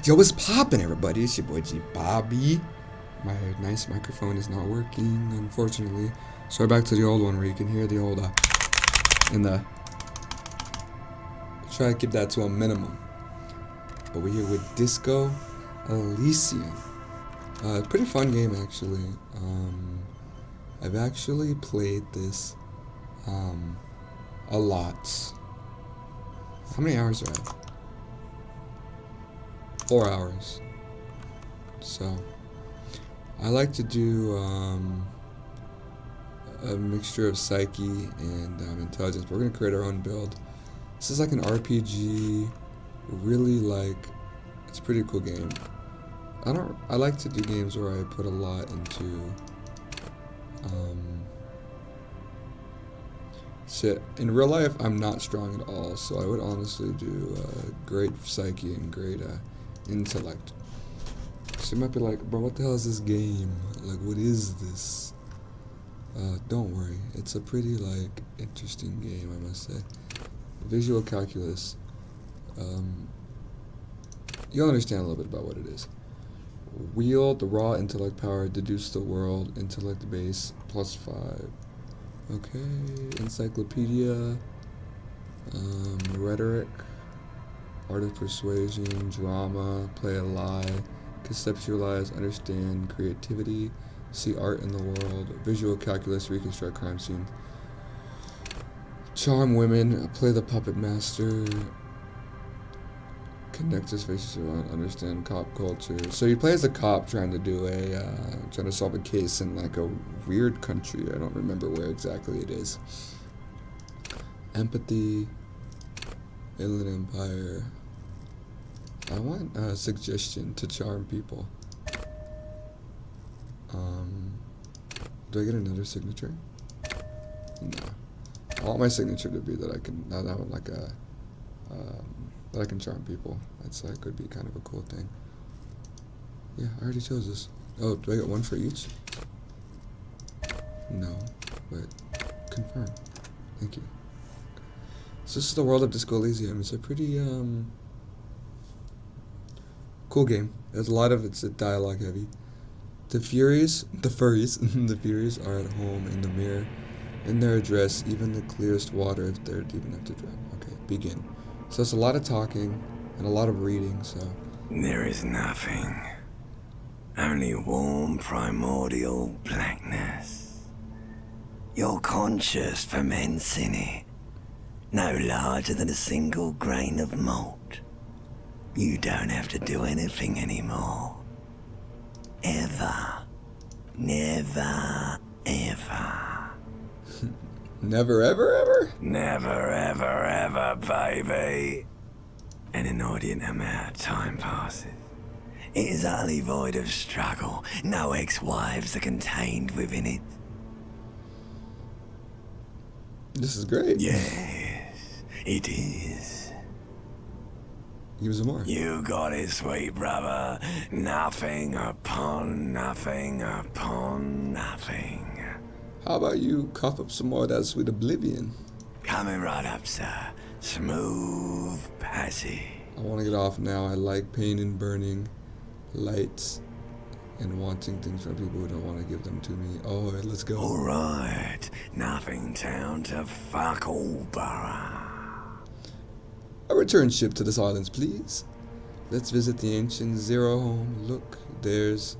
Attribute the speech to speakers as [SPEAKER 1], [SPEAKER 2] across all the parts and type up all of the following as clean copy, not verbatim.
[SPEAKER 1] Yo, what's poppin', everybody? It's your boy Gbaby. My nice microphone is not working, unfortunately. So back to the old one where you can hear the old try to keep that to a minimum. But we're here with Disco Elysium. Pretty fun game, actually. I've actually played this a lot. How many hours do I have? 4 hours. So I like to do a mixture of psyche and intelligence. We're gonna create our own build. This is like an RPG. Really it's a pretty cool game. I like to do games where I put a lot into shit. In real life, I'm not strong at all, so I would honestly do great psyche and great intellect. So you might be like, bro, what the hell is this game? Like, what is this? Don't worry, it's a pretty interesting game, I must say. Visual calculus. You'll understand a little bit about what it is. Wield the raw intellect power, deduce the world, intellect base, +5. Okay, encyclopedia, rhetoric, art of persuasion, drama, play a lie, conceptualize, understand, creativity, see art in the world, visual calculus, reconstruct crime scene, charm women, play the puppet master, connect his faces around, understand cop culture. So you play as a cop trying to solve a case in a weird country. I don't remember where exactly it is. Empathy, Inland Empire. I want a suggestion to charm people. Do I get another signature? No. I want my signature to be that I can that I can charm people. That's could be kind of a cool thing. Yeah, I already chose this. Oh, do I get one for each? No, but confirm. Thank you. So this is the world of Disco Elysium. It's a pretty cool game. There's a lot of it's dialogue heavy. The furries are at home in the mirror. In their address, even the clearest water if they're deep enough to drown. Okay, begin. So it's a lot of talking and a lot of reading, so.
[SPEAKER 2] There is nothing. Only warm primordial blackness. Your conscious ferments in it. No larger than a single grain of malt. You don't have to do anything anymore. Ever. Never, ever.
[SPEAKER 1] Never, ever, ever?
[SPEAKER 2] Never, ever, ever, baby. An inordinate amount of time passes. It is utterly void of struggle. No ex-wives are contained within it.
[SPEAKER 1] This is great.
[SPEAKER 2] Yes, it is.
[SPEAKER 1] Give us some more.
[SPEAKER 2] You got it, sweet brother. Nothing upon nothing upon nothing.
[SPEAKER 1] How about you cough up some more of that sweet oblivion?
[SPEAKER 2] Coming right up, sir. Smooth passage.
[SPEAKER 1] I want to get off now. I like pain and burning, lights, and wanting things from people who don't want to give them to me. Oh, let's go.
[SPEAKER 2] Alright, nothing town to fuck all borough.
[SPEAKER 1] A return ship to this islands, please. Let's visit the ancient Zero home. Look, there's...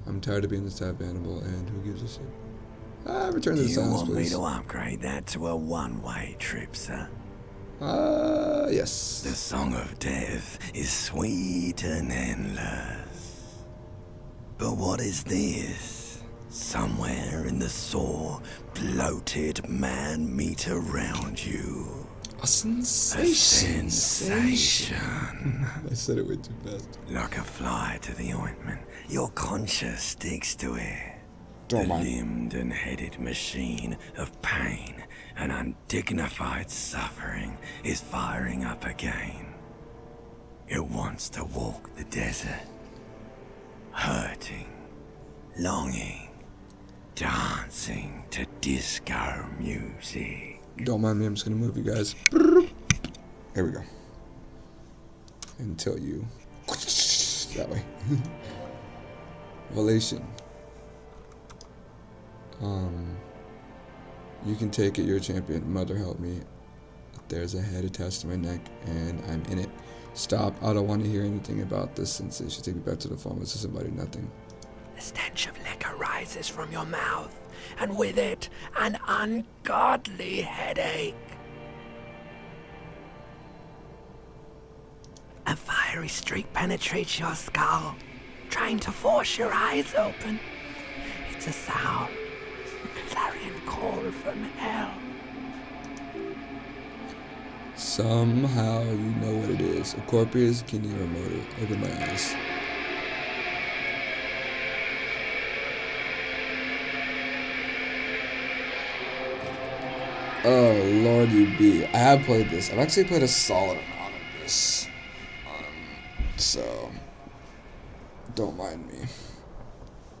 [SPEAKER 1] I'm tired of being this type of animal, and who gives a shit? Return to the
[SPEAKER 2] You
[SPEAKER 1] islands,
[SPEAKER 2] want me
[SPEAKER 1] please.
[SPEAKER 2] to upgrade that to a one-way trip, sir?
[SPEAKER 1] Yes.
[SPEAKER 2] The song of death is sweet and endless. But what is this? Somewhere in the sore, bloated man-meat around you.
[SPEAKER 1] A sensation.
[SPEAKER 2] A sensation.
[SPEAKER 1] I said it way too fast.
[SPEAKER 2] Like a fly to the ointment, your conscience sticks to it.
[SPEAKER 1] Don't
[SPEAKER 2] The
[SPEAKER 1] mind.
[SPEAKER 2] limbed and headed machine of pain and undignified suffering is firing up again. It wants to walk the desert, hurting, longing, dancing to disco music.
[SPEAKER 1] Don't mind me, I'm just gonna move you guys. Here we go. Until you that way. Relation. You can take it, you're a champion. Mother, help me. There's a head attached to my neck, and I'm in it. Stop. I don't want to hear anything about this sensation. Take me back to the phone. This is somebody, nothing.
[SPEAKER 2] The stench of liquor rises from your mouth, and with it, an ungodly headache. A fiery streak penetrates your skull, trying to force your eyes open. It's a sound, a clarion call from hell.
[SPEAKER 1] Somehow you know what it is. A corpus, kidney, or motor. Open my eyes. Oh, Lord, you be. I have played this. I've actually played a solid amount of this. So, don't mind me.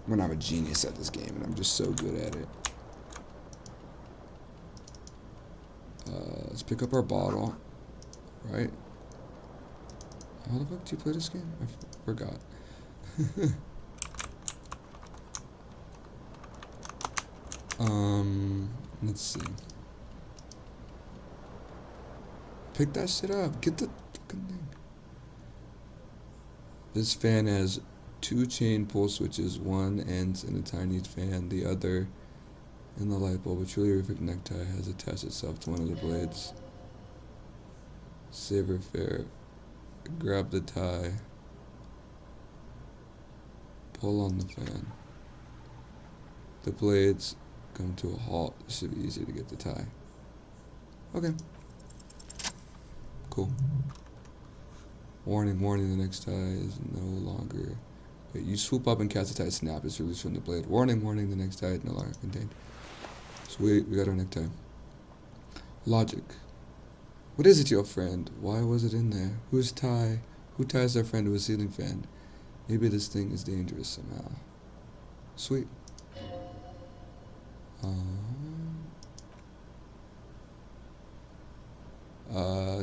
[SPEAKER 1] When I'm a genius at this game, and I'm just so good at it. Let's pick up our bottle. Right? How the fuck do you play this game? I forgot. Let's see. Pick that shit up. Get the fucking thing. This fan has 2 chain pull switches. One ends in a tiny fan, the other in the light bulb. A truly perfect necktie has attached itself to one of the blades. Saber fair. Grab the tie. Pull on the fan. The blades come to a halt. It should be easy to get the tie. Okay. Cool. Warning, warning, the next tie is no longer... Wait, you swoop up and catch the tie, snap, it's released from the blade. Warning, warning, the next tie is no longer contained. Sweet, we got our necktie. Logic. What is it, your friend? Why was it in there? Who ties their friend to a ceiling fan? Maybe this thing is dangerous somehow. Sweet.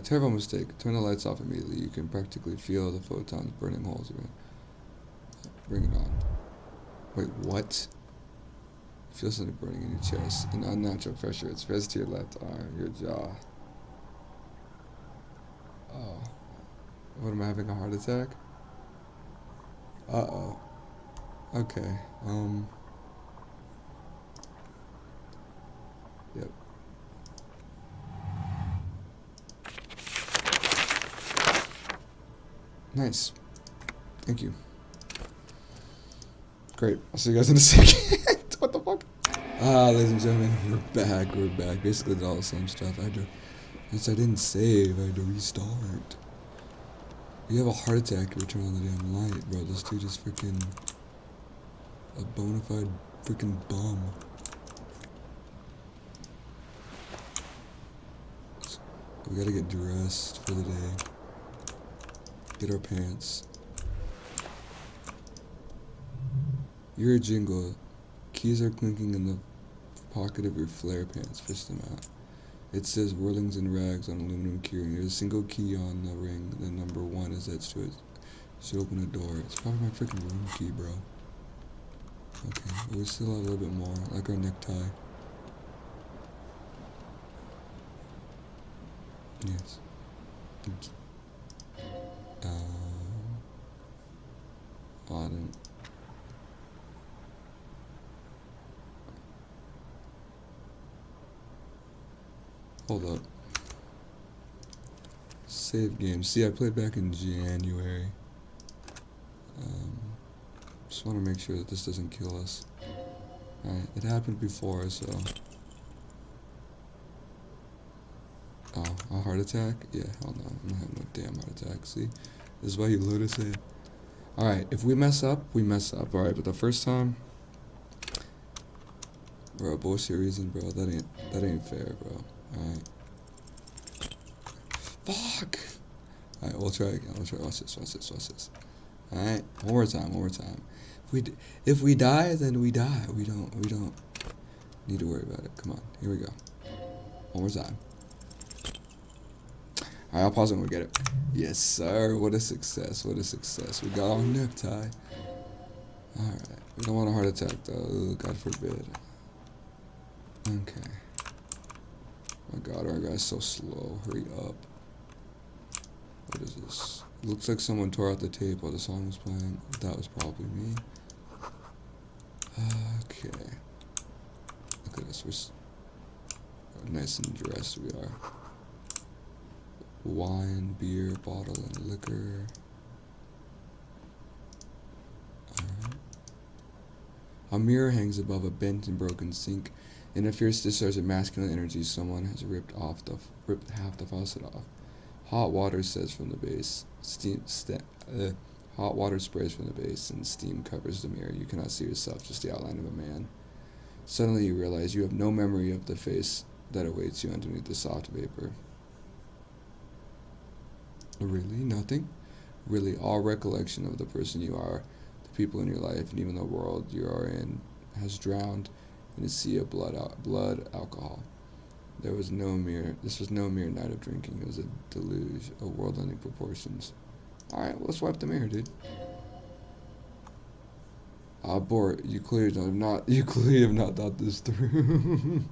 [SPEAKER 1] Terrible mistake. Turn the lights off immediately. You can practically feel the photons burning holes around. Bring it on. Wait, what? Feel something burning in your chest. An unnatural pressure. It spreads to your left arm, your jaw. Oh. What, am I having a heart attack? Uh-oh. Okay. Yep. Nice. Thank you. Great. I'll see you guys in a second. What the fuck? Ladies and gentlemen, we're back. Basically, it's all the same stuff. Since I didn't save, I had to restart. You have a heart attack, you turn on the damn light, bro. This dude is freaking a bona fide freaking bum. We gotta get dressed for the day. Get our pants. You're a jingle. Keys are clinking in the pocket of your flare pants. Fish them out. It says whirlings and rags on aluminum keyring. There's a single key on the ring. The number 1 is etched to it. Should open a door. It's probably my freaking room key, bro. Okay, but we still have a little bit more. Like our necktie. Yes. I didn't. Hold up. Save game. See, I played back in January. Just want to make sure that this doesn't kill us. Alright, it happened before, so... Oh, a heart attack? Yeah, hell no. I'm not having no damn heart attack. See? This is why you notice it. Alright, if we mess up, we mess up. Alright, but the first time... Bro, bullshit reason, bro. That ain't fair, bro. Alright. Fuck! Alright, we'll try again. Watch this. Alright, one more time. If we die, then we die. We don't need to worry about it. Come on, here we go. One more time. Alright, I'll pause it when we get it. Yes, sir. What a success. What a success. We got our necktie. Alright. We don't want a heart attack, though. Ooh, God forbid. Okay. My God, our guy's so slow. Hurry up. What is this? It looks like someone tore out the tape while the song was playing. That was probably me. Okay. Look at us. We're nice and dressed. We are. Wine, beer, bottle, and liquor. Alright. A mirror hangs above a bent and broken sink. In a fierce discharge of masculine energy, someone has ripped half the faucet off. Hot water says from the base. Hot water sprays from the base, and steam covers the mirror. You cannot see yourself, just the outline of a man. Suddenly you realize you have no memory of the face that awaits you underneath the soft vapor. Really? Nothing? Really, all recollection of the person you are, the people in your life, and even the world you are in has drowned in a sea of blood alcohol. This was no mere night of drinking. It was a deluge of world-ending proportions. Alright, well, let's wipe the mirror, dude. Bort, you clearly have not thought this through.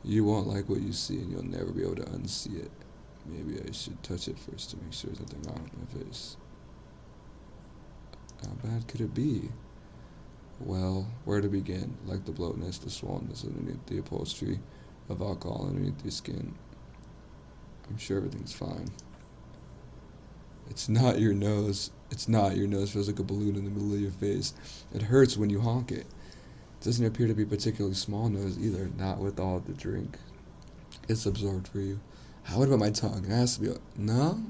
[SPEAKER 1] You won't like what you see, and you'll never be able to unsee it. Maybe I should touch it first to make sure there's nothing wrong with my face. How bad could it be? Well, where to begin? Like the bloatness, the swollenness underneath the upholstery of alcohol underneath your skin. I'm sure everything's fine. It's not your nose. It's not. Your nose feels like a balloon in the middle of your face. It hurts when you honk it. It doesn't appear to be a particularly small nose either, not with all the drink. It's absorbed for you. What about my tongue? It has to be. No?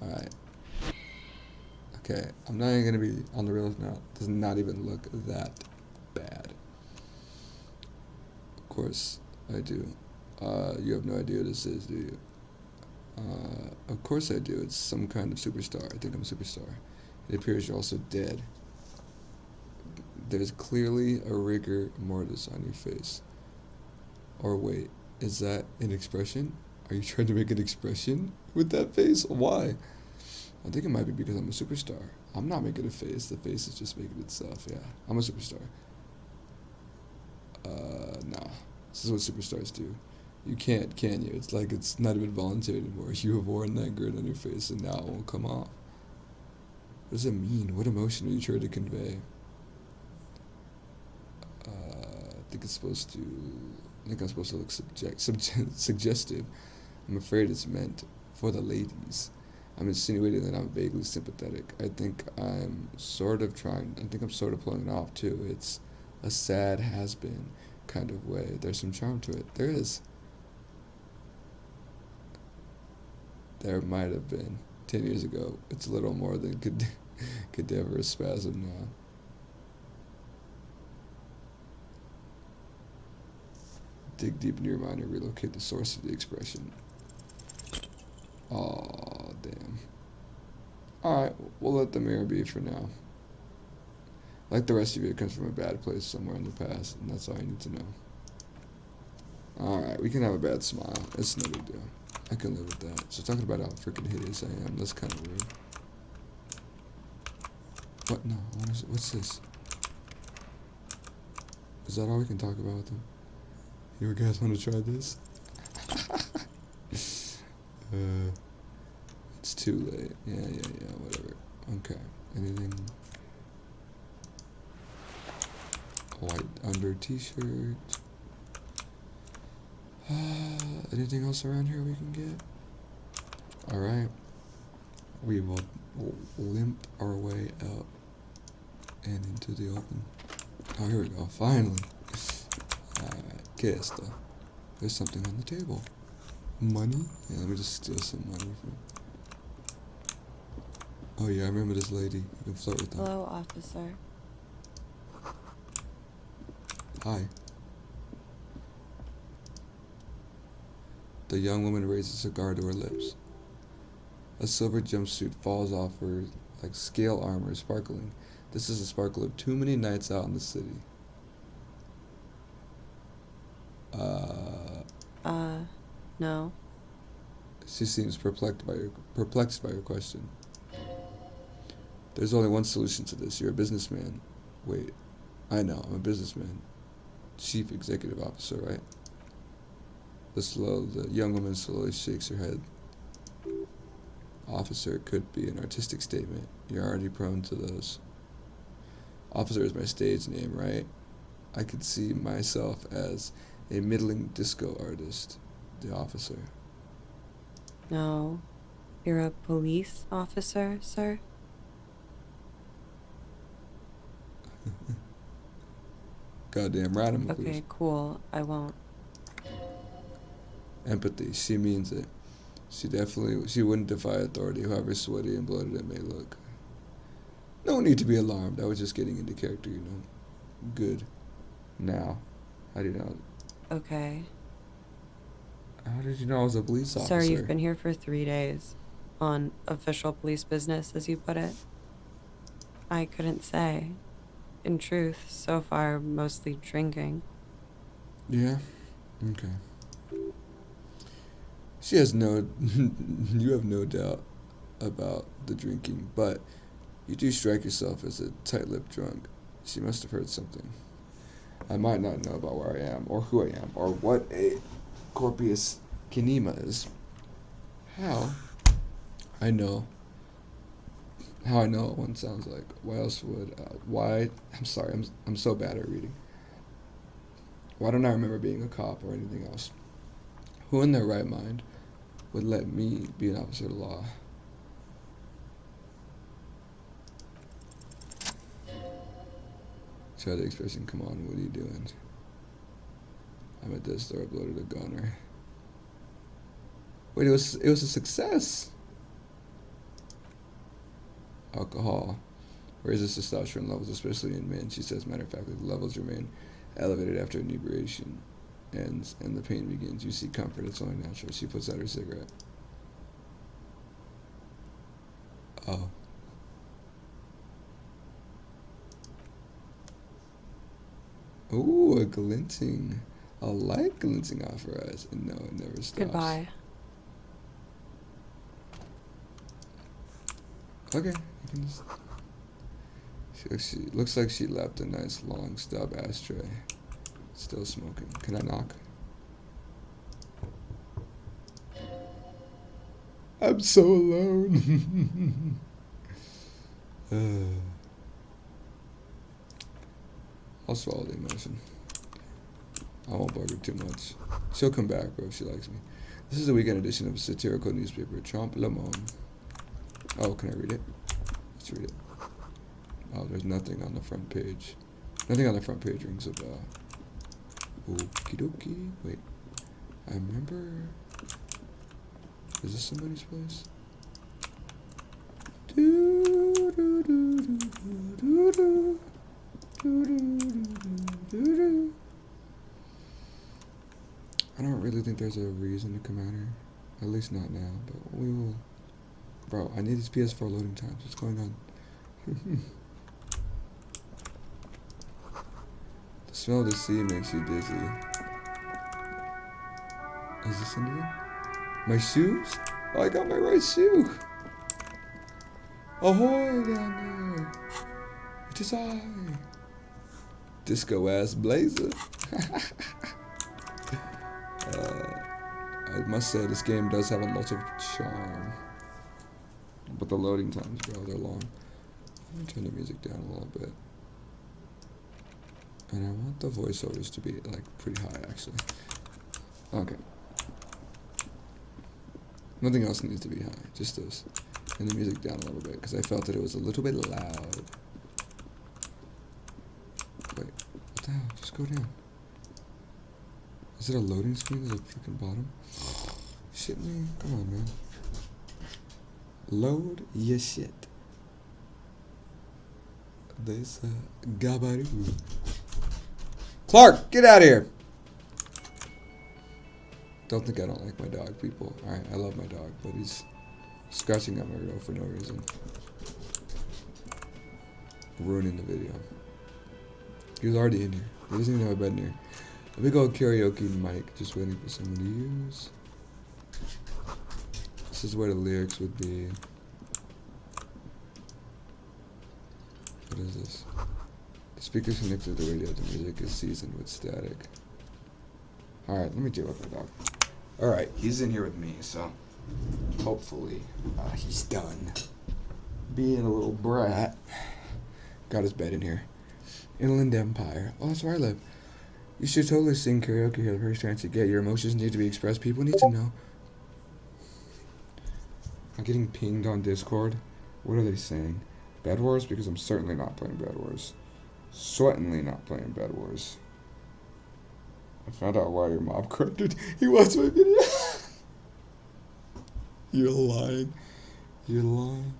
[SPEAKER 1] Alright. Okay, I'm not even going to be on the real now. It does not even look that bad. Of course, I do. You have no idea what this is, do you? Of course I do. It's some kind of superstar. I think I'm a superstar. It appears you're also dead. There's clearly a rigor mortis on your face. Or wait, is that an expression? Are you trying to make an expression with that face? Why? I think it might be because I'm a superstar. I'm not making a face. The face is just making itself. Yeah, I'm a superstar. Nah. This is what superstars do. You can't, can you? It's like it's not even voluntary anymore. You have worn that grin on your face and now it won't come off. What does it mean? What emotion are you trying to convey? I think I'm supposed to look suggestive. I'm afraid it's meant for the ladies. I'm insinuating that I'm vaguely sympathetic. I think I'm sort of pulling it off too. It's a sad has-been kind of way. There's some charm to it. There is. There might have been 10 years ago. It's a little more than cadaverous spasm now. Dig deep into your mind and relocate the source of the expression. Aw, damn. Alright, we'll let the mirror be for now. Like the rest of you, it comes from a bad place somewhere in the past, and that's all you need to know. Alright, we can have a bad smile. It's no big deal. I can live with that. So talking about how freaking hideous I am, that's kind of rude. What? No, what's this? Is that all we can talk about with them? You guys want to try this? It's too late. Yeah, whatever. Okay. Anything? White under t-shirt. Anything else around here we can get? Alright. We will limp our way out and into the open. Oh, here we go. Finally. Alright. ¿Qué esto? There's something on the table. Money? Yeah, let me just steal some money from... Oh yeah, I remember this lady. You can flirt with them.
[SPEAKER 3] Hello, officer.
[SPEAKER 1] Hi. The young woman raises a cigar to her lips. A silver jumpsuit falls off her like scale armor, sparkling. This is a sparkle of too many nights out in the city.
[SPEAKER 3] No.
[SPEAKER 1] She seems perplexed by your question. There's only one solution to this. You're a businessman. Wait, I know, I'm a businessman. Chief Executive Officer, right? The young woman slowly shakes her head. Officer could be an artistic statement. You're already prone to those. Officer is my stage name, right? I could see myself as a middling disco artist. The officer.
[SPEAKER 3] No. You're a police officer, sir?
[SPEAKER 1] Goddamn right I'm a
[SPEAKER 3] Okay,
[SPEAKER 1] police.
[SPEAKER 3] cool. I won't.
[SPEAKER 1] Empathy. She means it. She wouldn't defy authority, however sweaty and bloated it may look. No need to be alarmed. I was just getting into character, you know. Good. Now, how do you know?
[SPEAKER 3] Okay.
[SPEAKER 1] How did you know I was a police officer?
[SPEAKER 3] Sir, you've been here for 3 days. On official police business, as you put it. I couldn't say. In truth, so far, mostly drinking.
[SPEAKER 1] Yeah? Okay. She has no... you have no doubt about the drinking, but you do strike yourself as a tight-lipped drunk. She must have heard something. I might not know about where I am, or who I am, or what a corpus kinema is. How I know what one sounds like. Why else would... I'm sorry, I'm so bad at reading. Why don't I remember being a cop or anything else? Who in their right mind would let me be an officer of the law? Try the expression, come on, what are you doing? I'm at this store, uploaded a gunner. Wait, it was a success. Alcohol raises testosterone levels, especially in men. She says, matter of fact, the levels remain elevated after inebriation ends and the pain begins. You see comfort, it's only natural. She puts out her cigarette. Oh. Ooh, a glinting. I like glinting off her eyes. And no, it never stops.
[SPEAKER 3] Goodbye.
[SPEAKER 1] Okay, you can just... She looks like she left a nice long stub ashtray. Still smoking. Can I knock? I'm so alone. I'll swallow the emotion. I won't bug her too much. She'll come back, bro, if she likes me. This is the weekend edition of a satirical newspaper, Trompe Le Monde. Oh, can I read it? Let's read it. Oh, there's nothing on the front page. Nothing on the front page rings a bell. Okie dokie. Wait. I remember... Is this somebody's place? I don't really think there's a reason to come out here. At least not now, but we will... Bro, I need these PS4 loading times. What's going on? The smell of the sea makes you dizzy. Is this anything? My shoes? Oh, I got my right shoe. Ahoy down there. It is I. Disco ass blazer. I must say this game does have a lot of charm. But the loading times, bro, they're long. Let me turn the music down a little bit. And I want the voiceovers to be, like, pretty high, actually. Okay. Nothing else needs to be high, just this. And the music down a little bit, because I felt that it was a little bit loud. Wait, what the hell? Just go down. Is it a loading screen at the freaking bottom? Shit me. Come on, man. Load your shit. There's a Gbaby. Clark, get out of here! Don't think I don't like my dog, people. Alright, I love my dog, but he's scratching at my window for no reason. Ruining the video. He was already in here. He doesn't even have a bed in here. A big old karaoke mic just waiting for someone to use. This is where the lyrics would be. What is this? The speakers connected to the radio. The music is seasoned with static. Alright, let me deal with my dog. Alright, he's in here with me, so hopefully he's done being a little brat. Got his bed in here. Inland Empire. Oh, that's where I live. You should totally sing karaoke here the first chance you get. Your emotions need to be expressed. People need to know. I'm getting pinged on Discord. What are they saying? Bed Wars? Because I'm certainly not playing Bed Wars. Certainly not playing Bed Wars. I found out why your mob corrupted. He watched my video. You're lying. You're lying.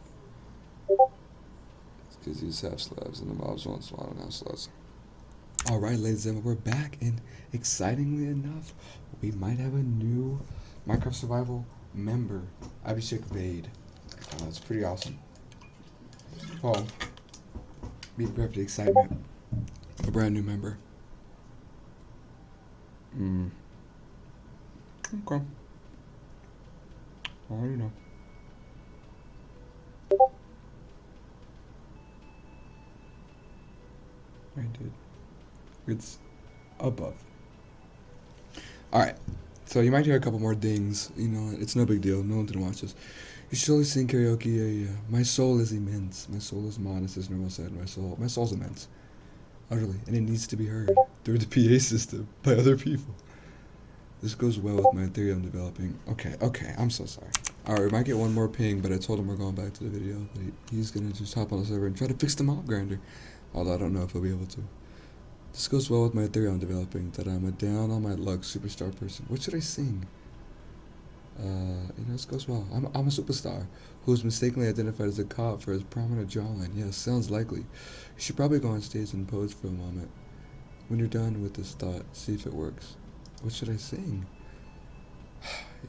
[SPEAKER 1] It's because these have slabs and the mobs won't spawn on house slabs. Alright, ladies and gentlemen, we're back, and excitingly enough, we might have a new Minecraft Survival member, Abhishek Vade. It's pretty awesome. Oh, be prepared for the excitement of a brand new member. Okay. I already know. I did. It's above. Alright, so you might hear a couple more dings. You know, it's no big deal. No one can watch this. You should only sing karaoke. My soul is immense. My soul is modest, as Normal said. My soul's immense. Utterly. And it needs to be heard through the PA system by other people. This goes well with my theory I'm developing. Okay, I'm so sorry. Alright, we might get one more ping, but I told him we're going back to the video. But he's gonna just hop on the server and try to fix the mob grinder. Although I don't know if he'll be able to. This goes well with my theory I'm developing, that I'm a down on my luck superstar person. What should I sing? This goes well. I'm a superstar who was mistakenly identified as a cop for his prominent jawline. Yes, sounds likely. You should probably go on stage and pose for a moment. When you're done with this thought, see if it works. What should I sing?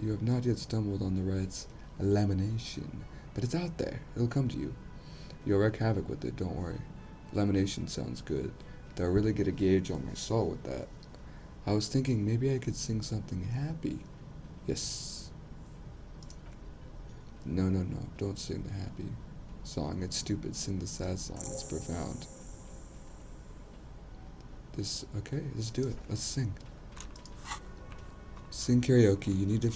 [SPEAKER 1] You have not yet stumbled on the right lamination, but it's out there. It'll come to you. You'll wreak havoc with it, don't worry. Lamination sounds good. They'll really get a gauge on my soul with that. I was thinking maybe I could sing something happy. Yes. No, don't sing the happy song. It's stupid. Sing the sad song. It's profound. Okay, let's do it. Let's sing. Sing karaoke. You need to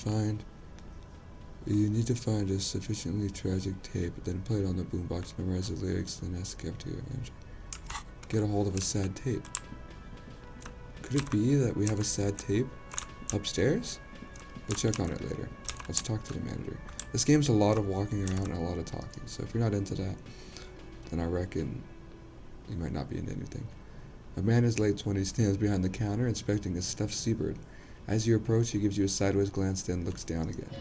[SPEAKER 1] find a sufficiently tragic tape, then play it on the boombox, memorize the lyrics, then ask the cafeteria manager. Get a hold of a sad tape. Could it be that we have a sad tape upstairs? We'll check on it later. Let's talk to the manager. This game's a lot of walking around and a lot of talking, so if you're not into that, then I reckon you might not be into anything. A man in his late 20s stands behind the counter inspecting a stuffed seabird. As you approach, he gives you a sideways glance, then looks down again.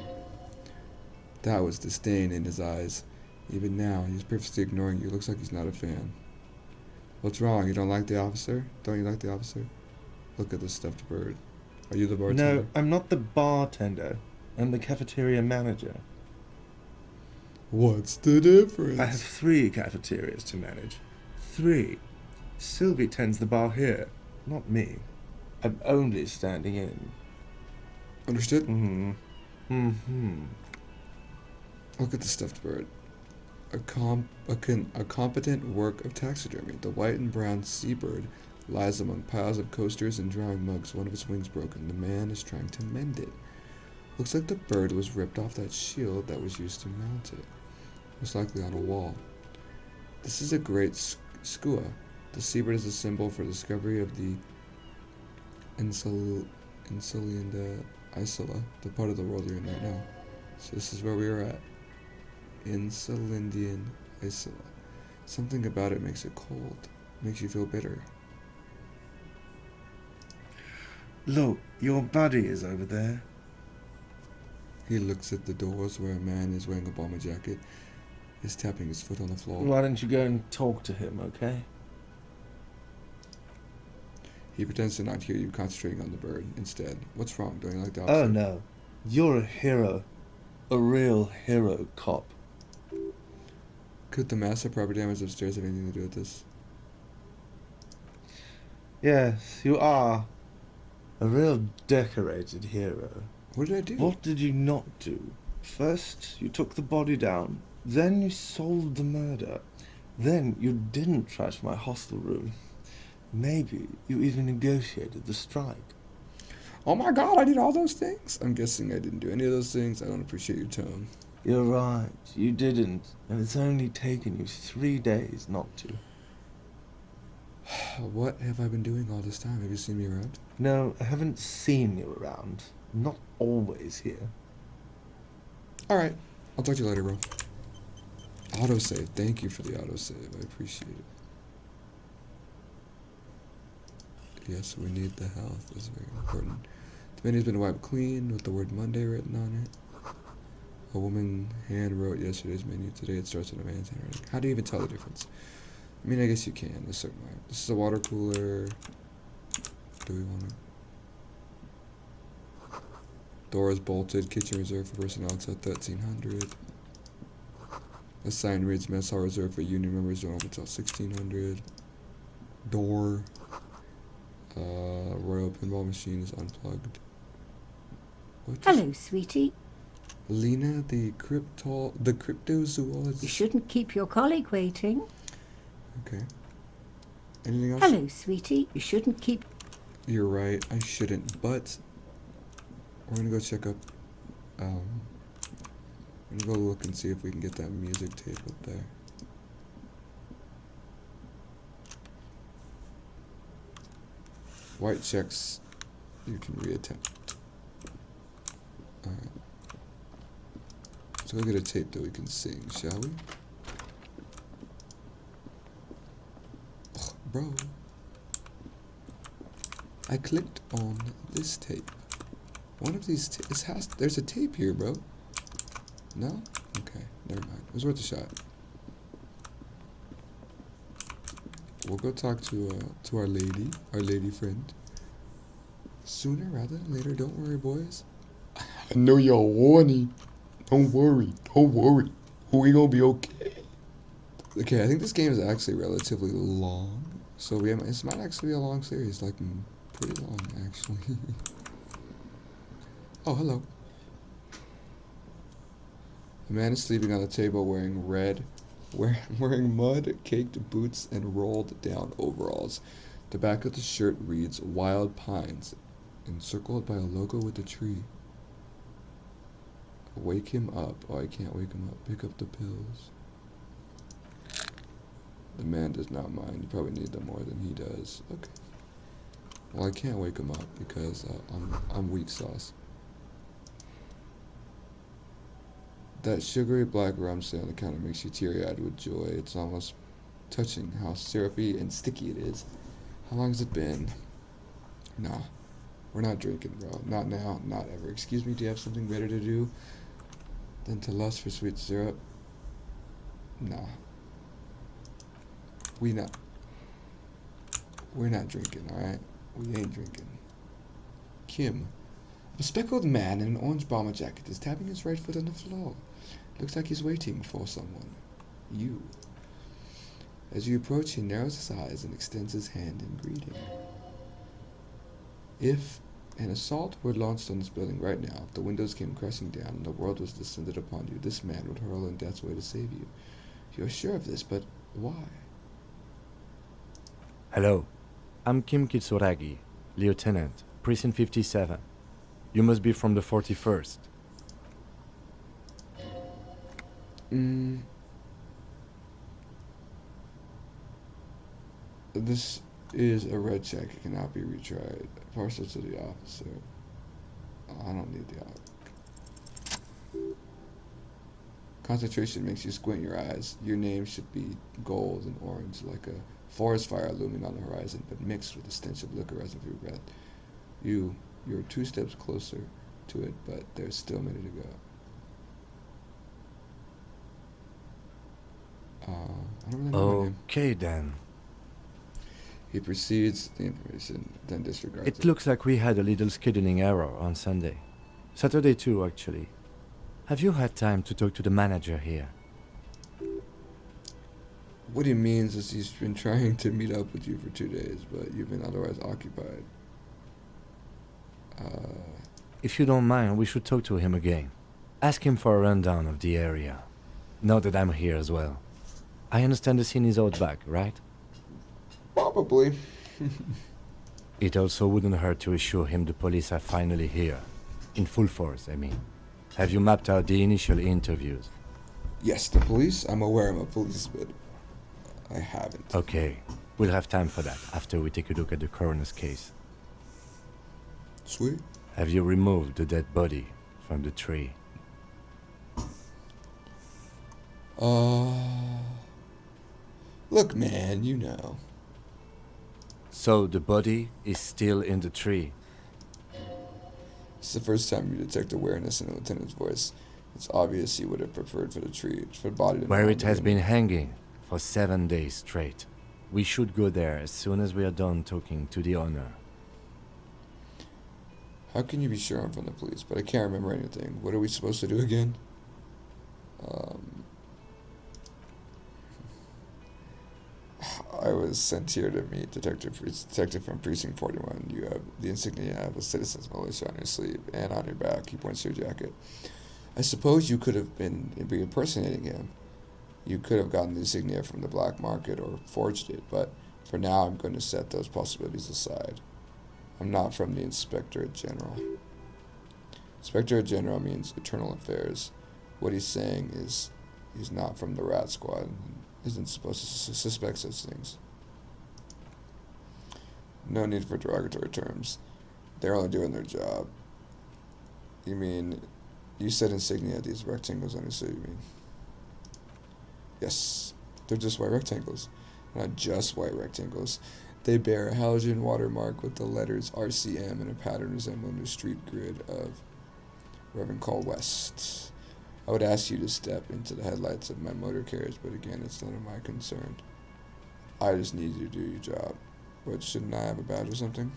[SPEAKER 1] That was disdain in his eyes. Even now, he's purposely ignoring you. Looks like he's not a fan. What's wrong? You don't like the officer? Don't you like the officer? Look at this stuffed bird. Are you the bartender?
[SPEAKER 4] No, I'm not the bartender. I'm the cafeteria manager.
[SPEAKER 1] What's the difference?
[SPEAKER 4] I have 3 cafeterias to manage. 3. Sylvie tends the bar here, not me. I'm only standing in.
[SPEAKER 1] Understood?
[SPEAKER 4] Mm-hmm.
[SPEAKER 1] Look at the stuffed bird. A competent work of taxidermy. The white and brown seabird lies among piles of coasters and drawing mugs. One of its wings broken. The man is trying to mend it. Looks like the bird was ripped off that shield that was used to mount it. Most likely on a wall. This is a great skua. The seabird is a symbol for discovery of the Insulinda Isola, the part of the world you're in right now. So this is where we are at. Insulindian Isola. Something about it makes it cold. Makes you feel bitter.
[SPEAKER 4] Look, your buddy is over there.
[SPEAKER 1] He looks at the doors where a man is wearing a bomber jacket. Is tapping his foot on the floor.
[SPEAKER 4] Why don't you go and talk to him, okay?
[SPEAKER 1] He pretends to not hear you, concentrating on the bird instead. What's wrong? Don't you like the officer?
[SPEAKER 4] Oh no, you're a hero. A real hero cop.
[SPEAKER 1] Could the massive property damage upstairs have anything to do with this?
[SPEAKER 4] Yes, you are. A real decorated hero.
[SPEAKER 1] What did I do?
[SPEAKER 4] What did you not do? First, you took the body down. Then you solved the murder. Then you didn't trash my hostel room. Maybe you even negotiated the strike.
[SPEAKER 1] Oh my god, I did all those things? I'm guessing I didn't do any of those things. I don't appreciate your tone.
[SPEAKER 4] You're right, you didn't, and it's only taken you 3 days not to.
[SPEAKER 1] What have I been doing all this time? Have you seen me around?
[SPEAKER 4] No, I haven't seen you around. I'm not always here.
[SPEAKER 1] Alright, I'll talk to you later, bro. Autosave. Thank you for the autosave. I appreciate it. Yes, we need the health. That's very important. The menu's been wiped clean with the word Monday written on it. A woman hand wrote yesterday's menu. Today it starts with a man's handwriting. How do you even tell the difference? I mean, I guess you can a certain way. This is a water cooler. Do we want to? Doors bolted. Kitchen reserved for personnel until 1300. The sign reads mess hall reserved for union members. Don't open until 1600. Door. Royal pinball machine is unplugged.
[SPEAKER 5] Hello, sweetie.
[SPEAKER 1] Lena, the cryptozoologist.
[SPEAKER 5] You shouldn't keep your colleague waiting.
[SPEAKER 1] Okay. Anything else?
[SPEAKER 5] Hello, sweetie. You shouldn't keep...
[SPEAKER 1] You're right, I shouldn't, but we're gonna go check up, we're gonna go look and see if we can get that music tape up there. White checks, you can reattempt. Alright. So we'll get a tape that we can sing, shall we? Ugh, bro. I clicked on this tape. One of these there's a tape here, bro. No? Okay, never mind. It was worth a shot. We'll go talk to our lady friend. Sooner rather than later, don't worry, boys. I know y'all horny. Don't worry. We gonna be okay. Okay, I think this game is actually relatively long. So this might actually be a long series, like pretty long actually. Oh, hello. A man is sleeping on a table wearing mud-caked boots and rolled down overalls. The back of the shirt reads Wild Pines, encircled by a logo with a tree. Wake him up. Oh, I can't wake him up. Pick up the pills. The man does not mind. You probably need them more than he does. Okay. Well, I can't wake him up because I'm weak sauce. That sugary black rum sitting on the counter makes you teary-eyed with joy. It's almost touching how syrupy and sticky it is. How long has it been? Nah, we're not drinking, bro. Not now, not ever. Excuse me, do you have something better to do than to lust for sweet syrup? Nah. We're not drinking, alright? We ain't drinking. Kim. A speckled man in an orange bomber jacket is tapping his right foot on the floor. Looks like he's waiting for someone. You. As you approach, he narrows his eyes and extends his hand in greeting. If an assault were launched on this building right now, if the windows came crashing down and the world was descended upon you, this man would hurl in death's way to save you. You're sure of this, but why?
[SPEAKER 6] Hello, I'm Kim Kitsuragi, Lieutenant, Precinct 57. You must be from the 41st.
[SPEAKER 1] This is a red check. It cannot be retried. Parcel to the officer. I don't need the officer. Concentration makes you squint your eyes. Your name should be gold and orange, like a forest fire looming on the horizon, but mixed with the stench of liquor rising through your breath. You're 2 steps closer to it, but there's still many to go. I don't really know my name.
[SPEAKER 6] Okay then.
[SPEAKER 1] He proceeds the information, then disregards it.
[SPEAKER 6] It looks like we had a little scheduling error on Sunday. Saturday too, actually. Have you had time to talk to the manager here?
[SPEAKER 1] What he means is he's been trying to meet up with you for 2 days, but you've been otherwise occupied.
[SPEAKER 6] If you don't mind, we should talk to him again. Ask him for a rundown of the area. Now that I'm here as well. I understand the scene is out back, right?
[SPEAKER 1] Probably.
[SPEAKER 6] It also wouldn't hurt to assure him the police are finally here. In full force, I mean. Have you mapped out the initial interviews?
[SPEAKER 1] Yes, the police. I'm aware I'm a police, but I haven't.
[SPEAKER 6] Okay, we'll have time for that after we take a look at the coroner's case.
[SPEAKER 1] Sweet.
[SPEAKER 6] Have you removed the dead body from the tree?
[SPEAKER 1] Look, man, you know.
[SPEAKER 6] So the body is still in the tree.
[SPEAKER 1] It's the first time you detect awareness in the lieutenant's voice. It's obvious he would have preferred for the body to
[SPEAKER 6] Where
[SPEAKER 1] not
[SPEAKER 6] it has
[SPEAKER 1] be.
[SPEAKER 6] been hanging for 7 days straight. We should go there as soon as we are done talking to the owner.
[SPEAKER 1] How can you be sure I'm from the police? But I can't remember anything. What are we supposed to do again? I was sent here to meet detective from Precinct 41. You have the insignia of a citizen's militia on your sleeve and on your back. He points to your jacket. I suppose you could have been impersonating him. You could have gotten the insignia from the black market or forged it, but for now I'm going to set those possibilities aside. I'm not from the Inspector General. Inspector General means Internal Affairs. What he's saying is he's not from the Rat Squad and isn't supposed to suspect such things. No need for derogatory terms. They're only doing their job. You mean, you said insignia, these rectangles on your sleeve, you mean? Yes, they're just white rectangles. Not just white rectangles. They bear a halogen watermark with the letters RCM and a pattern resembling the street grid of Reverend Call West. I would ask you to step into the headlights of my motor carriage, but again, it's none of my concern. I just need you to do your job. But shouldn't I have a badge or something?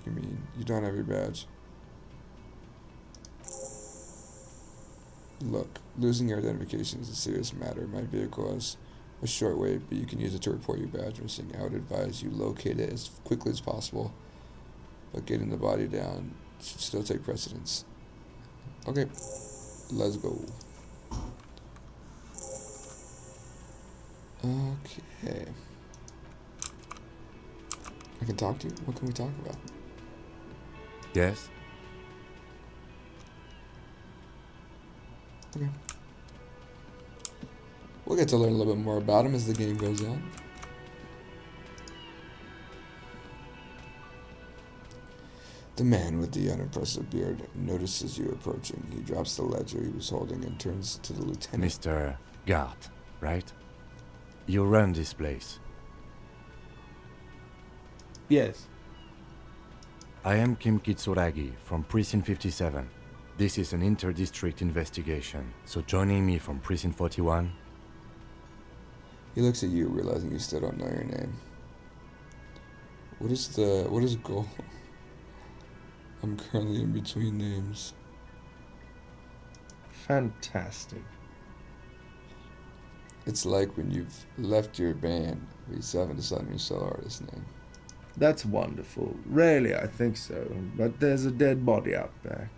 [SPEAKER 1] You mean, you don't have your badge? Look, losing your identification is a serious matter. My vehicle has a short wait, but you can use it to report your badge missing. I would advise you locate it as quickly as possible, but getting the body down should still take precedence. Okay, let's go. Okay. I can talk to you? What can we talk about?
[SPEAKER 6] Yes?
[SPEAKER 1] Okay. We'll get to learn a little bit more about him as the game goes on. The man with the unimpressive beard notices you approaching. He drops the ledger he was holding and turns to the lieutenant.
[SPEAKER 6] Mr. Gart, right? You run this place.
[SPEAKER 4] Yes.
[SPEAKER 6] I am Kim Kitsuragi from Precinct 57. This is an inter-district investigation, so joining me from Precinct 41...
[SPEAKER 1] He looks at you, realizing you still don't know your name. What is goal? I'm currently in between names.
[SPEAKER 4] Fantastic.
[SPEAKER 1] It's like when you've left your band, but you still haven't decided on your solo artist name.
[SPEAKER 4] That's wonderful. Rarely I think so, but there's a dead body out there.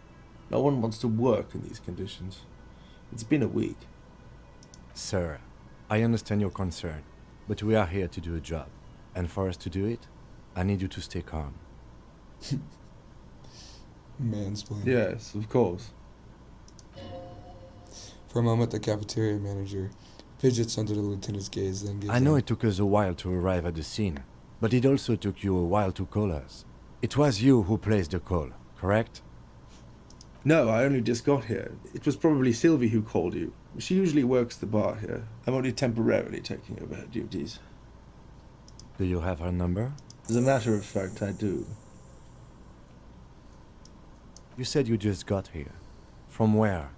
[SPEAKER 4] No one wants to work in these conditions. It's been a week.
[SPEAKER 6] Sir, I understand your concern, but we are here to do a job. And for us to do it, I need you to stay calm.
[SPEAKER 1] Mansplaining.
[SPEAKER 4] Yes, of course.
[SPEAKER 1] For a moment, the cafeteria manager fidgets under the lieutenant's gaze, then gives
[SPEAKER 6] I know
[SPEAKER 1] in.
[SPEAKER 6] it took us a while to arrive at the scene, but it also took you a while to call us. It was you who placed the call, correct?
[SPEAKER 4] No, I only just got here. It was probably Sylvie who called you. She usually works the bar here. I'm only temporarily taking over her duties.
[SPEAKER 6] Do you have her number?
[SPEAKER 4] As a matter of fact, I do.
[SPEAKER 6] You said you just got here. From where?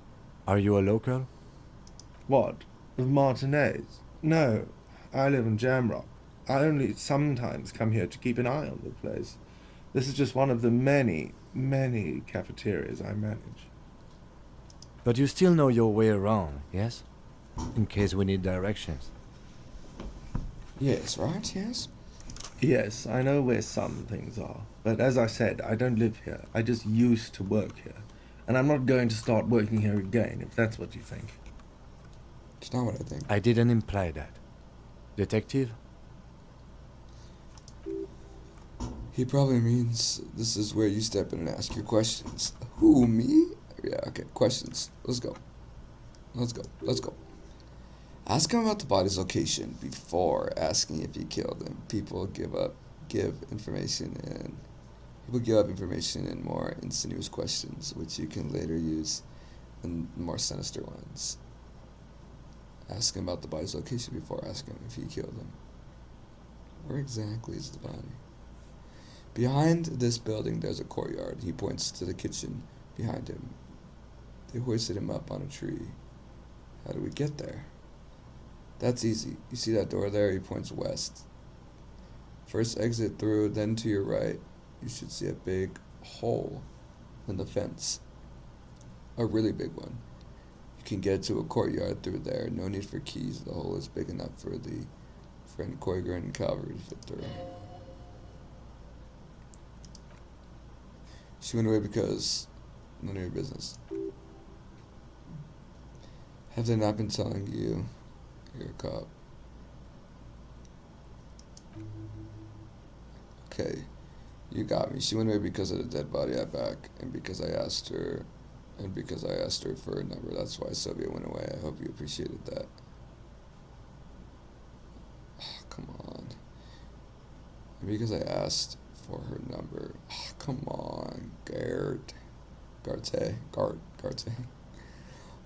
[SPEAKER 6] Are you a local?
[SPEAKER 4] What? Of Martinez? No, I live in Jamrock. I only sometimes come here to keep an eye on the place. This is just one of the many, many cafeterias I manage.
[SPEAKER 6] But you still know your way around, yes? In case we need directions.
[SPEAKER 1] Yes, right? Yes?
[SPEAKER 4] Yes, I know where some things are. But as I said, I don't live here. I just used to work here. and I'm not going to start working here again, if that's what you think.
[SPEAKER 1] It's not what I think.
[SPEAKER 6] I didn't imply that. Detective?
[SPEAKER 1] He probably means this is where you step in and ask your questions. Who, me? Yeah, okay, questions. Let's go. Let's go. Let's go. Ask him about the body's location before asking if he killed him. People give up information in more insidious questions, which you can later use in more sinister ones. Ask him about the body's location before asking him if he killed him. Where exactly is the body? Behind this building, there's a courtyard. He points to the kitchen behind him. They hoisted him up on a tree. How do we get there? That's easy. You see that door there? He points west. First exit through, then to your right, you should see a big hole in the fence. A really big one. You can get to a courtyard through there. No need for keys. The hole is big enough for the friend Koiger and cavalry to fit through. She went away because none of your business. Have they not been telling you you're a cop? Okay, you got me. She went away because of the dead body out back, and because I asked her for a number. That's why Sylvia went away. I hope you appreciated that. Oh, come on. And because I asked for her number. Oh, come on, Garte.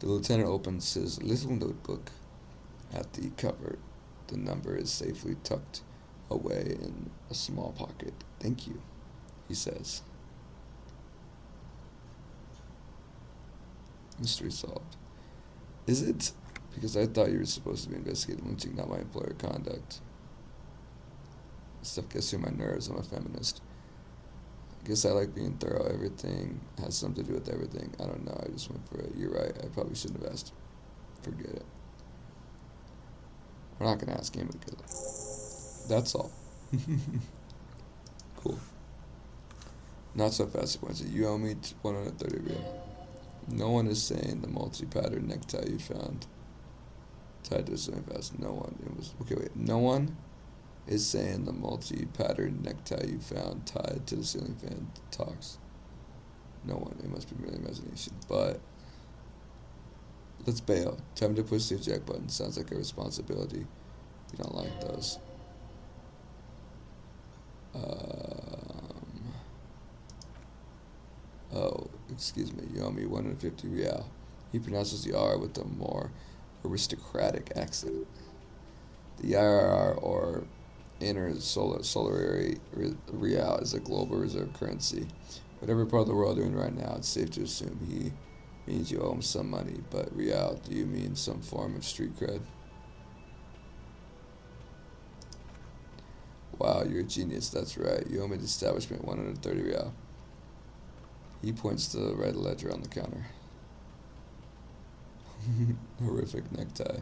[SPEAKER 1] The lieutenant opens his little notebook at the cupboard. The number is safely tucked away in a small pocket. Thank you, he says. Mystery solved. Is it? Because I thought you were supposed to be investigating lynching, not my employer conduct. This stuff gets to my nerves. I'm a feminist. I guess I like being thorough. Everything has something to do with everything. I don't know. I just went for it. You're right. I probably shouldn't have asked. Forget it. We're not going to ask him because that's all. Cool. Not so fast, Quincy. You owe me 130 real. No one is saying the multi-pattern necktie you found tied to the ceiling fast. No one. It was okay. Wait. No one is saying the multi-pattern necktie you found tied to the ceiling fan talks. No one. It must be merely imagination. But let's bail. Time to push the eject button. Sounds like a responsibility. You don't like those. Oh, excuse me. You owe me 150 real. He pronounces the R with a more aristocratic accent. The IRR, or Solary real, is a global reserve currency. Whatever part of the world you're in right now, it's safe to assume he means you owe him some money. But real, do you mean some form of street cred? Wow, you're a genius. That's right. You owe me the establishment 130 real. He points to the red ledger on the counter. Horrific necktie.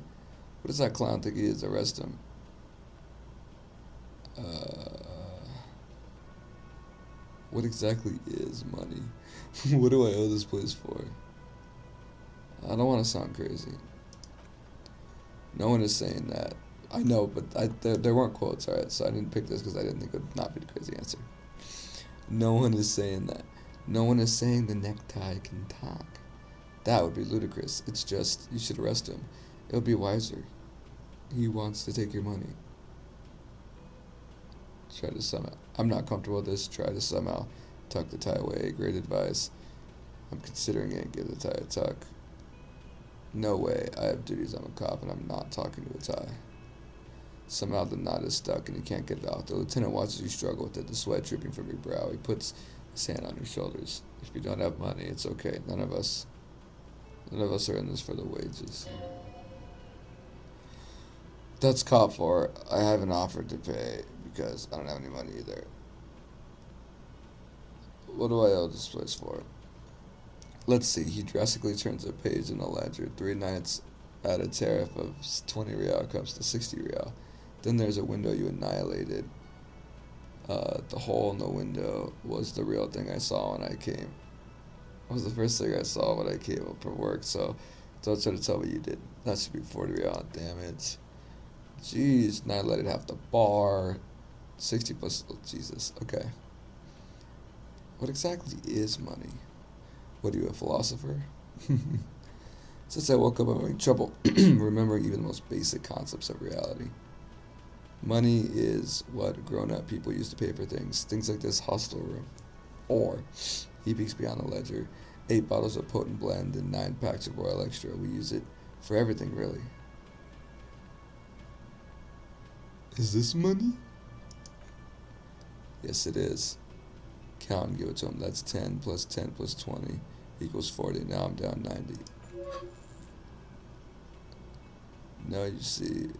[SPEAKER 1] What does that clown think he is? Arrest him. What exactly is money? What do I owe this place for? I don't want to sound crazy. No one is saying that. I know, but there weren't quotes, alright? So I didn't pick this because I didn't think it would not be the crazy answer. No one is saying that. No one is saying the necktie can talk. That would be ludicrous. It's just, you should arrest him. It would be wiser. He wants to take your money. Try to somehow. I'm not comfortable with this. Try to somehow tuck the tie away. Great advice. I'm considering it. Give the tie a tuck. No way. I have duties. I'm a cop and I'm not talking to a tie. Somehow the knot is stuck and you can't get it out. The lieutenant watches you struggle with it, the sweat dripping from your brow. He puts his hand on your shoulders. If you don't have money, it's okay. None of us are in this for the wages. That's cop for. I haven't offered to pay because I don't have any money either. What do I owe this place for? Let's see. He drastically turns a page in the ledger. 3 nights at a tariff of 20 real comes to 60 real. Then there's a window you annihilated. The hole in the window was the real thing I saw when I came. was the first thing I saw when I came up from work, so don't try to tell me you didn't. That should be 40 real damage. Jeez, 9 let it have the bar. 60 plus, oh, Jesus, okay. What exactly is money? What are you, a philosopher? Since I woke up, I'm having trouble remembering even the most basic concepts of reality. Money is what grown-up people use to pay for things. Things like this hostel room. Or, he peeks beyond the ledger, 8 bottles of potent blend and 9 packs of Royal Extra. We use it for everything, really. Is this money? Yes, it is. Count and give it to him. That's 10 plus 10 plus 20 equals 40. Now I'm down 90. Now you see,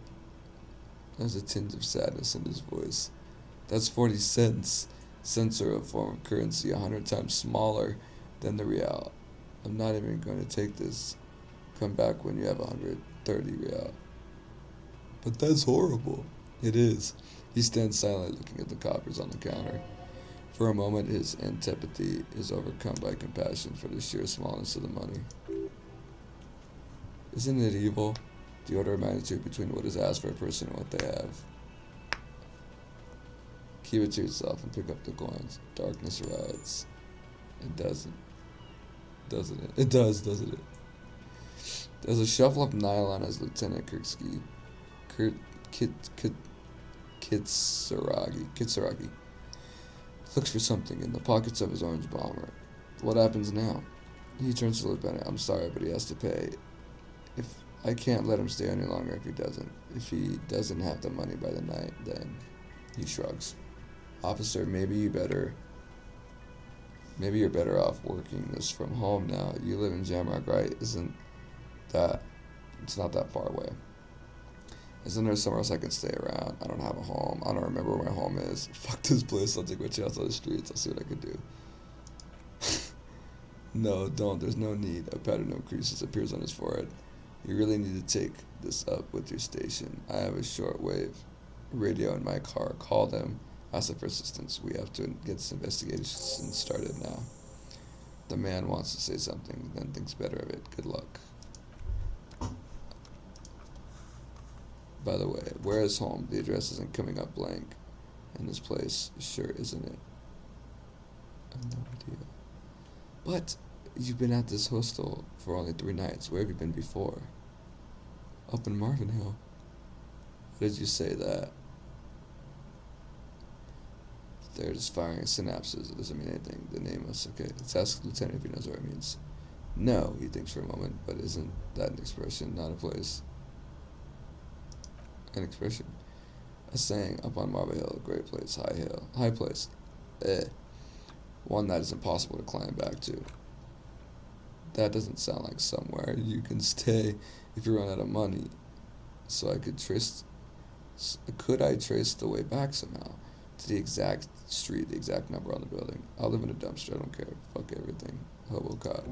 [SPEAKER 1] there's a tinge of sadness in his voice. That's 40 cents. Cents are a form of currency 100 times smaller than the real. I'm not even going to take this. Come back when you have 130 real. But that's horrible. It is. He stands silently looking at the coppers on the counter. For a moment, his antipathy is overcome by compassion for the sheer smallness of the money. Isn't it evil? The order of magnitude between what is asked for a person and what they have. Keep it to yourself and pick up the coins. Darkness rides. It doesn't. Doesn't it? It does, doesn't it? There's a shuffle of nylon as Lieutenant Kitsuragi looks for something in the pockets of his orange bomber. What happens now? He turns to the lieutenant. I'm sorry, but he has to pay. If I can't let him stay any longer if he doesn't. If he doesn't have the money by the night, then he shrugs. Officer, maybe you're better off working this from home now. You live in Jamrock, right? It's not that far away. Isn't there somewhere else I can stay around? I don't have a home. I don't remember where my home is. Fuck this place. I'll take my chance on the streets. I'll see what I can do. No, don't. There's no need. A pattern of creases appears on his forehead. You really need to take this up with your station. I have a shortwave radio in my car. Call them. Ask them for assistance. We have to get this investigation started now. The man wants to say something, then thinks better of it. Good luck. By the way, where is home? The address isn't coming up blank. And this place sure isn't it. I have no idea. But you've been at this hostel for only 3 nights. Where have you been before? Up in Marvin Hill. Why did you say that? They're just firing synapses. It doesn't mean anything. The name is okay. Let's ask the lieutenant if he knows what it means. No, he thinks for a moment, but isn't that an expression, not a place? An expression. A saying, up on Marble Hill, great place, high place. One that is impossible to climb back to. That doesn't sound like somewhere you can stay if you run out of money. So could I trace the way back somehow? To the exact street, the exact number on the building. I'll live in a dumpster, I don't care. Fuck everything. Hobo cop.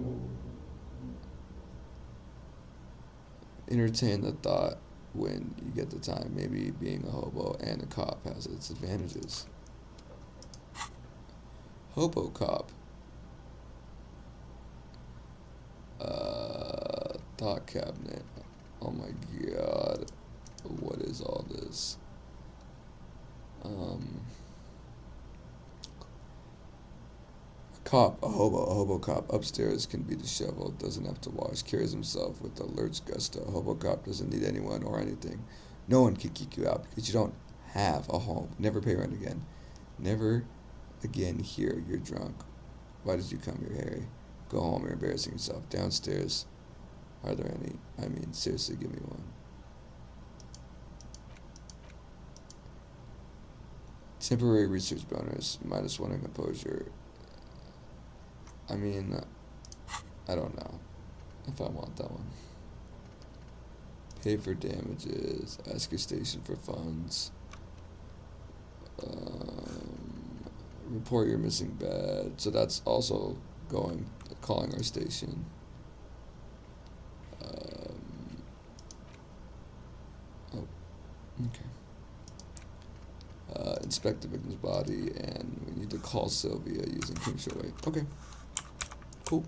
[SPEAKER 1] Entertain the thought when you get the time. Maybe being a hobo and a cop has its advantages. Hobo cop. Thought cabinet. Oh my god. What is all this? A hobo cop upstairs can be disheveled, doesn't have to wash, carries himself with a lurch gusto. A hobo cop doesn't need anyone or anything. No one can kick you out because you don't have a home. Never pay rent again. Never again here, you're drunk. Why did you come here, Harry? Go home, you're embarrassing yourself. Downstairs, are there any? I mean, seriously, give me one. Temporary research bonus, -1 in composure. I mean, I don't know if I want that one. Pay for damages, ask your station for funds, report your missing badge. So that's also calling our station. Okay. Inspect the victim's body, and we need to call Sylvia using King Shortway. Okay. Cool.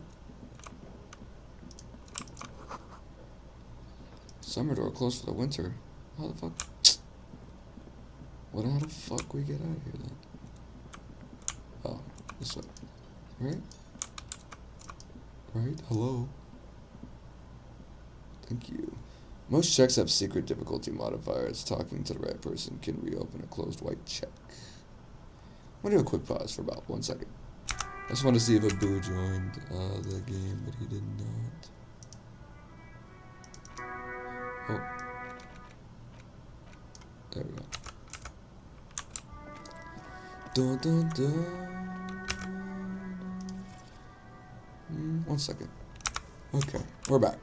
[SPEAKER 1] Summer door closed for the winter. How the fuck? Well, how the fuck we get out of here then? Oh, this way. Right? Right? Hello? Thank you. Most checks have secret difficulty modifiers. Talking to the right person can reopen a closed white check. I'm gonna do a quick pause for about 1 second. I just want to see if Abu joined the game, but he did not. Oh. There we go. Dun, dun, dun. 1 second. Okay, we're back.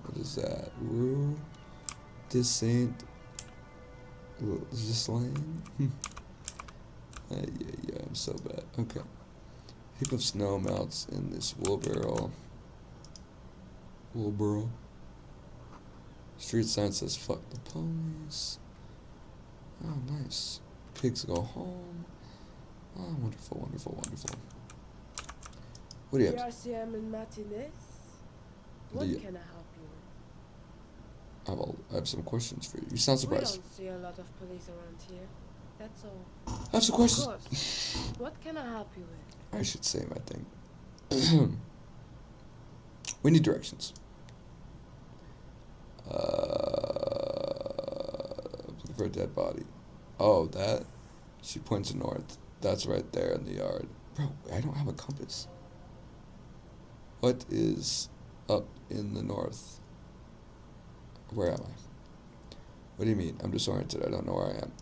[SPEAKER 1] What is that? Rue? Descent? Slain? Yeah, I'm so bad. Okay. Heap of snow melts in this wheelbarrow. Street sign says fuck the police. Oh, nice. Pigs go home. Oh, wonderful, wonderful, wonderful. What do you have?
[SPEAKER 7] Elysium and Martinez. What
[SPEAKER 1] Yeah.
[SPEAKER 7] can I help you with?
[SPEAKER 1] I have some questions for you. You sound
[SPEAKER 7] We
[SPEAKER 1] surprised.
[SPEAKER 7] don't see a lot of police around here. That's all.
[SPEAKER 1] I have some
[SPEAKER 7] Of
[SPEAKER 1] questions.
[SPEAKER 7] course. What can I help you with?
[SPEAKER 1] I should say my thing. We need directions. Looking for a dead body. Oh, that? She points north. That's right there in the yard. Bro, I don't have a compass. What is up in the north? Where am I? What do you mean? I'm disoriented. I don't know where I am.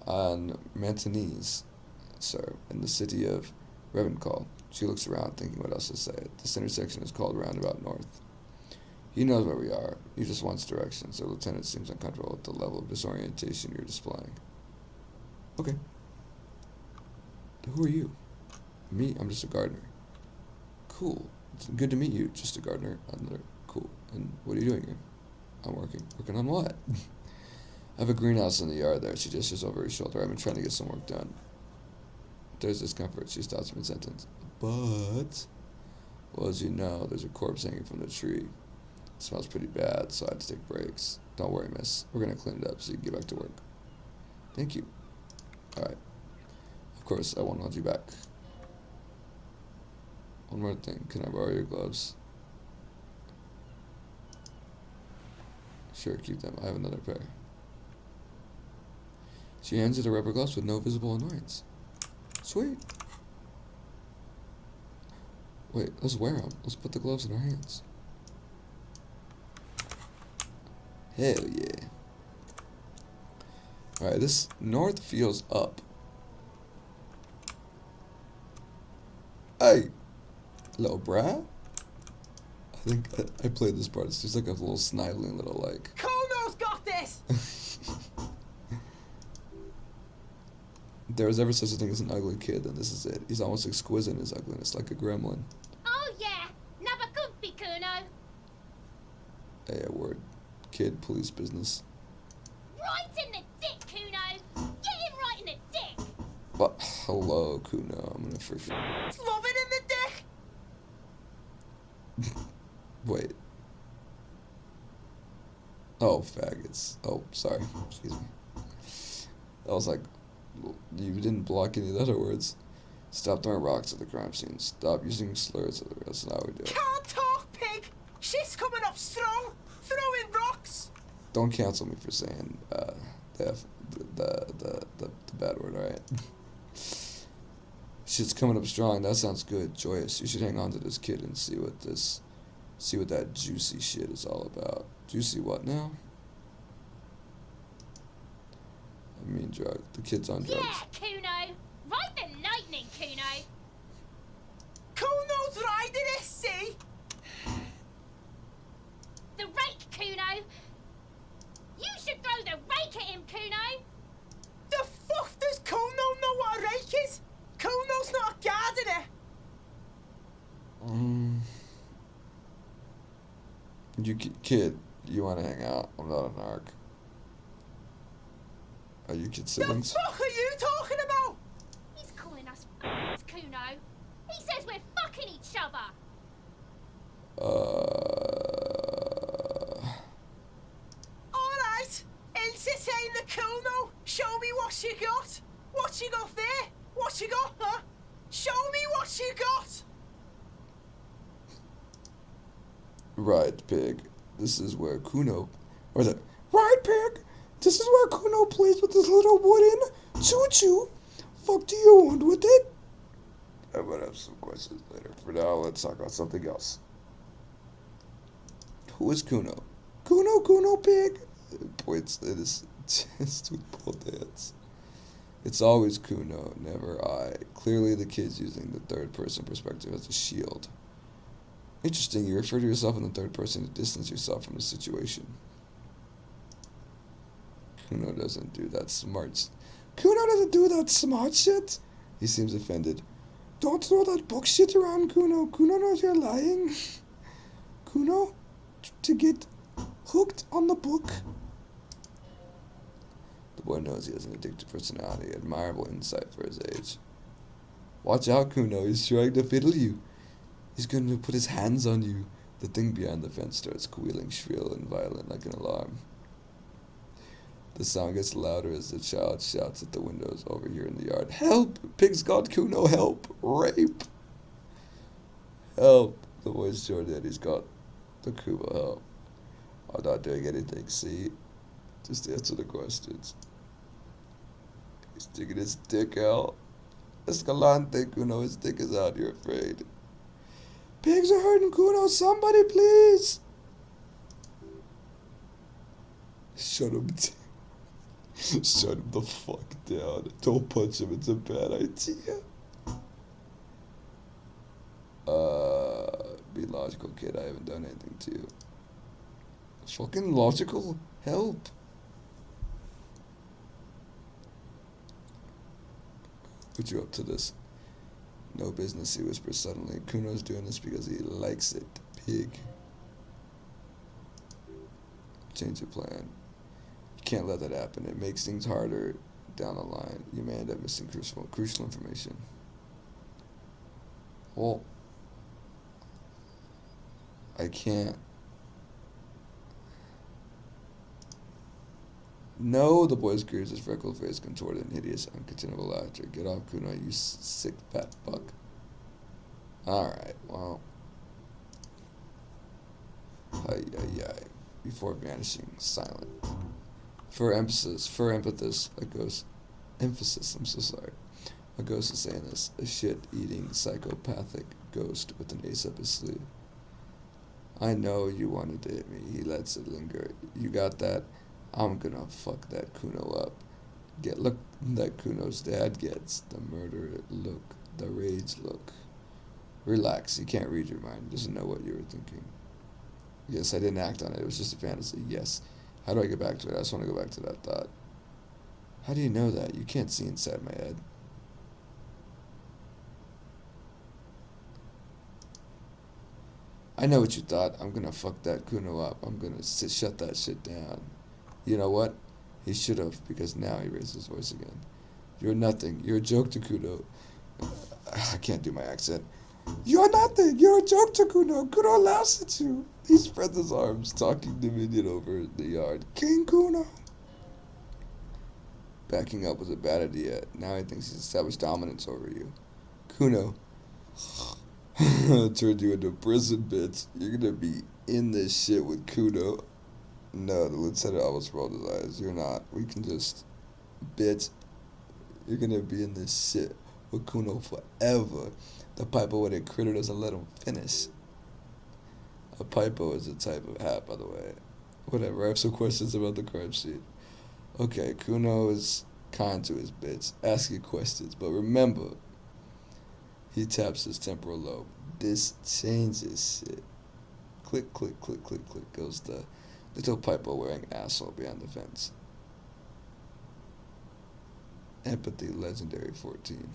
[SPEAKER 1] On Mantonese, sir, in the city of Revencall. She looks around, thinking what else to say. This intersection is called Roundabout North. He knows where we are. He just wants directions. The lieutenant seems uncomfortable with the level of disorientation you're displaying. Okay. Who are you? Me? I'm just a gardener. Cool. It's good to meet you. Just a gardener. Cool. And what are you doing here? I'm working. Working on what? I have a greenhouse in the yard there. She gestures over her shoulder. I've been trying to get some work done. There's discomfort. She stops mid-sentence. But, well, as you know, there's a corpse hanging from the tree. It smells pretty bad, so I had to take breaks. Don't worry, miss. We're going to clean it up so you can get back to work. Thank you. Alright. Of course, I won't hold you back. One more thing. Can I borrow your gloves? Sure, keep them. I have another pair. She hands you the rubber gloves with no visible annoyance. Sweet. Wait, let's wear them. Let's put the gloves in our hands. Hell yeah. Alright, this north feels up. Hey! Little brat? I think I played this part. It's just like a little sniveling little like.
[SPEAKER 7] Kono's got this!
[SPEAKER 1] If there was ever such a thing as an ugly kid, then this is it. He's almost exquisite in his ugliness, like a gremlin.
[SPEAKER 8] Oh yeah, never comfy, Kuno.
[SPEAKER 1] Hey, a word. Kid, police business.
[SPEAKER 8] Right in the dick, Kuno. Get him right in the dick.
[SPEAKER 1] But hello, Kuno. I'm gonna freaking.
[SPEAKER 7] Love it in the dick!
[SPEAKER 1] Wait. Oh, faggots. Oh, sorry. Excuse me. I was like, you didn't block any of the other words. Stop throwing rocks at the crime scene. Stop using slurs. That's not how we do it.
[SPEAKER 7] Can't talk, pig! She's coming up strong! Throwing rocks!
[SPEAKER 1] Don't cancel me for saying the bad word, alright? Shit's coming up strong. That sounds good. Joyous. You should hang on to this kid and see what that juicy shit is all about. Juicy what now? I mean drug. The kid's on drugs.
[SPEAKER 8] Yeah, Kuno. Ride the lightning, Kuno.
[SPEAKER 7] Kono's riding it, see?
[SPEAKER 8] The rake, Kuno. You should throw the rake at him, Kuno.
[SPEAKER 7] The fuck does Kono know what a rake is? Kono's not a gardener!
[SPEAKER 1] Kid, you want to hang out? I'm not a narc. Are you kid
[SPEAKER 7] The
[SPEAKER 1] siblings?
[SPEAKER 7] fuck are you talking about?
[SPEAKER 8] He's calling us Kuno. He says we're fucking each other.
[SPEAKER 7] Show me what you got. What you got there? What you got, huh? Show me what you got.
[SPEAKER 1] Right, Pig. This is where Kuno... Or the... Right, Pig. This is where Kuno plays with his little wooden choo-choo. Fuck do you want with it? I might have some questions later. For now, let's talk about something else. Who is Kuno? Kuno, Pig. Points at his chest with both hands. It's always Kuno, never I. Clearly the kid's using the third-person perspective as a shield. Interesting, you refer to yourself in the third person to distance yourself from the situation. Kuno doesn't do that smart shit. He seems offended. Don't throw that book shit around, Kuno. Kuno knows you're lying. Kuno, to get hooked on the book. The boy knows he has an addictive personality, admirable insight for his age. Watch out, Kuno, he's trying to fiddle you. He's going to put his hands on you. The thing behind the fence starts squealing shrill and violent like an alarm. The sound gets louder as the child shouts at the windows over here in the yard. Help! Pig's got Kuno, help! Rape! Help! The boy's sure that he's got the Kuba, help. I'm not doing anything, see? Just answer the questions. He's sticking his dick out. Escalante, Kuno, his dick is out, you're afraid. Pigs are hurting Kuno, somebody please! Shut him down. Shut him the fuck down. Don't punch him, it's a bad idea. Be logical, kid, I haven't done anything to you. Fucking logical? Help. Put you up to this. No business, he whispers suddenly. Kuno's doing this because he likes it. Pig. Change your plan. You can't let that happen. It makes things harder down the line. You may end up missing crucial information. Well, I can't. No, the boy screams, his freckled face contorted in hideous, uncontainable laughter. Get off, Kuno, you sick fat fuck. Alright, well. Ay. Before vanishing, silent. For emphasis, a ghost. Emphasis, I'm so sorry. A ghost is saying this. A shit-eating, psychopathic ghost with an ace up his sleeve. I know you wanted to hit me. He lets it linger. You got that? I'm gonna fuck that Kuno up. Look that Kuno's dad gets. The murder look. The rage look. Relax, he can't read your mind. He doesn't know what you were thinking. Yes, I didn't act on it. It was just a fantasy. Yes. How do I get back to it? I just want to go back to that thought. How do you know that? You can't see inside my head. I know what you thought. I'm gonna fuck that Kuno up. I'm gonna shut that shit down. You know what? He should have, because now he raised his voice again. You're nothing. You're a joke to Kuno. I can't do my accent. You're nothing. You're a joke to Kuno. Kuno laughs at you. He spreads his arms, talking to Minion over the yard. King Kuno. Backing up was a bad idea. Now he thinks he's established dominance over you. Kuno. Turned you into prison, bitch. You're gonna be in this shit with Kuno. No, the lieutenant almost rolled his eyes. You're not. We can just... Bitch. You're gonna be in this shit with Kuno forever. The piper-witted critter doesn't let him finish. A pipo is a type of hat, by the way. Whatever, I have some questions about the crime scene. Okay, Kuno is kind to his bitch, asking questions, but remember, he taps his temporal lobe. This changes shit. Click, click, click, click, click goes the little pipo wearing asshole behind the fence. Empathy, legendary 14.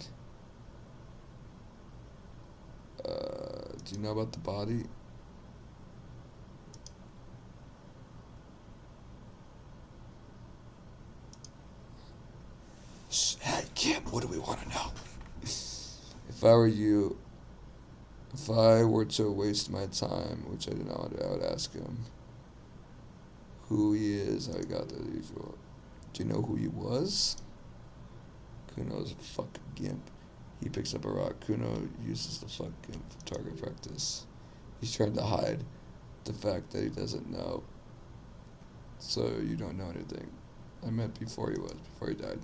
[SPEAKER 1] Do you know about the body? Hey, Kim, what do we want to know? If I were you, if I were to waste my time, which I do not want to do, I would ask him who he is, how he got there, the usual. Do you know who he was? Kuno's a fucking gimp. He picks up a rock. Kuno uses the fuck gimp for target practice. He's trying to hide the fact that he doesn't know. So you don't know anything. I meant before he died.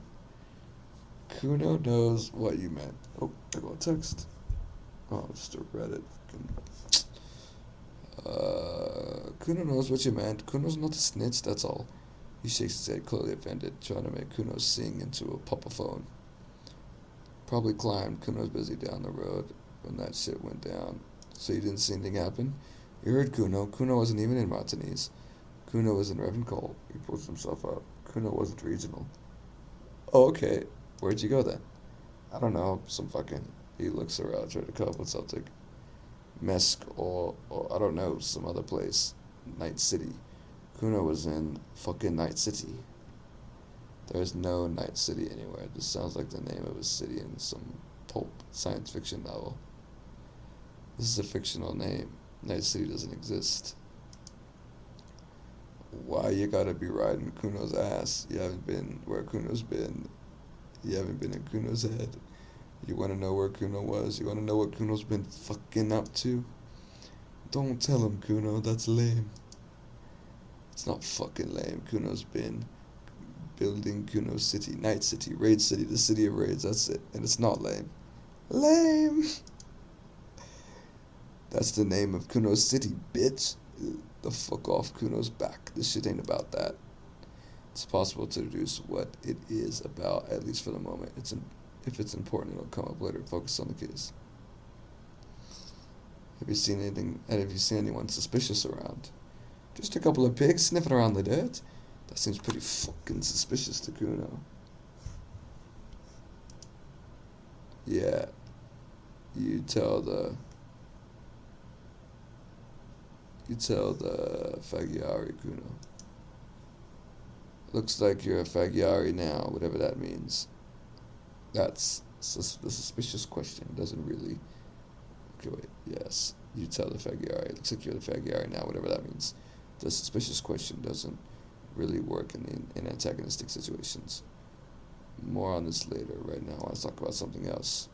[SPEAKER 1] Kuno knows what you meant. Oh, I got a text. Oh, just a Reddit. Kuno knows what you meant. Kuno's not a snitch, that's all. He shakes his head, clearly offended, trying to make Kuno sing into a pupaphone. Probably climbed. Kuno's busy down the road when that shit went down. So you didn't see anything happen? You heard Kuno. Kuno wasn't even in Martinez. Kuno was in Revencall. He pulls himself up. Kuno wasn't regional. Oh, okay. Where'd you go then? I don't know. Some fucking... He looks around, trying to come up with something. Mesk or I don't know, some other place. Night City. Kuno was in fucking Night City. There's no Night City anywhere. This sounds like the name of a city in some pulp science fiction novel. This is a fictional name. Night City doesn't exist. Why you gotta be riding Kuno's ass? You haven't been where Kuno's been. You haven't been in Kuno's head. You wanna know where Kuno was? You wanna know what Kuno's been fucking up to? Don't tell him, Kuno. That's lame. It's not fucking lame. Kuno's been building Kuno City, Night City, Raid City, the city of raids. That's it. And it's not lame. Lame! That's the name of Kuno City, bitch. The fuck off Kuno's back. This shit ain't about that. It's possible to deduce what it is about, at least for the moment. If it's important, it'll come up later. Focus on the case. Have you seen anyone suspicious around? Just a couple of pigs sniffing around the dirt. That seems pretty fucking suspicious to Kuno. Yeah. You tell the Fagiari, Kuno. Looks like you're a Fagiari now, whatever that means. That's the suspicious question. Doesn't really... Okay, wait. Yes. You tell the Fagiari. Looks like you're the Fagiari now, whatever that means. The suspicious question doesn't really work in antagonistic situations. More on this later. Right now, let's talk about something else.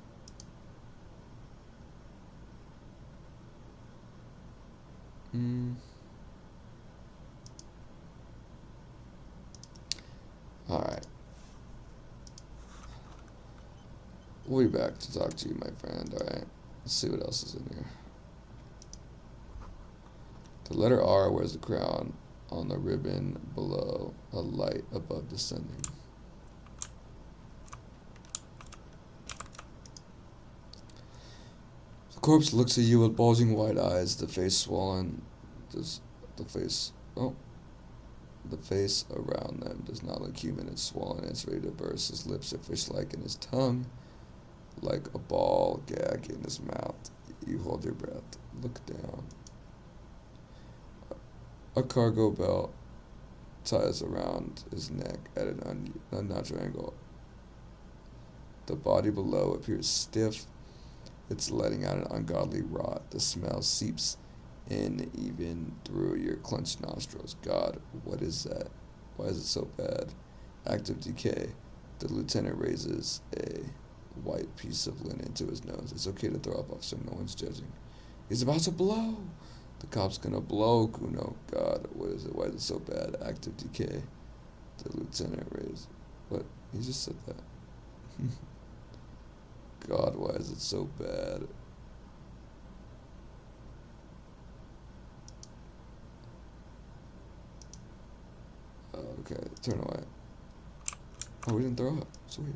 [SPEAKER 1] Alright. We'll be back to talk to you, my friend. Alright. Let's see what else is in here. The letter R wears the crown on the ribbon below, a light above descending. The corpse looks at you with bulging white eyes, the face swollen. The face around them does not look human. It's swollen, it's ready to burst. His lips are fish-like and his tongue like a ball gag in his mouth. You hold your breath. Look down. A cargo belt ties around his neck at an unnatural angle. The body below appears stiff. It's letting out an ungodly rot. The smell seeps in even through your clenched nostrils. God, what is that? Why is it so bad? Active decay. The lieutenant raises a white piece of linen to his nose. It's okay to throw up, officer. No one's judging. He's about to blow. The cop's gonna blow, Kuno. God, what is it? Why is it so bad? Active decay. The lieutenant raised. What? He just said that. God, why is it so bad? Okay, turn away. Oh, we didn't throw up. Sweet.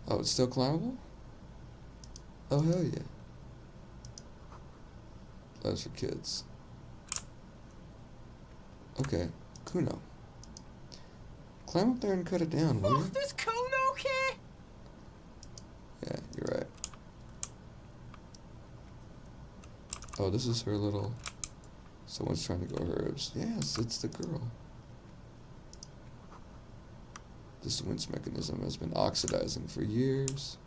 [SPEAKER 1] Oh, it's still climbable? Oh, hell yeah. That's for kids. Okay, Kuno. Climb up there and cut it down, will you?
[SPEAKER 7] Does Kuno care?
[SPEAKER 1] Yeah, you're right. Oh, this is her little... Someone's trying to go herbs. Yes, it's the girl. This winch mechanism has been oxidizing for years.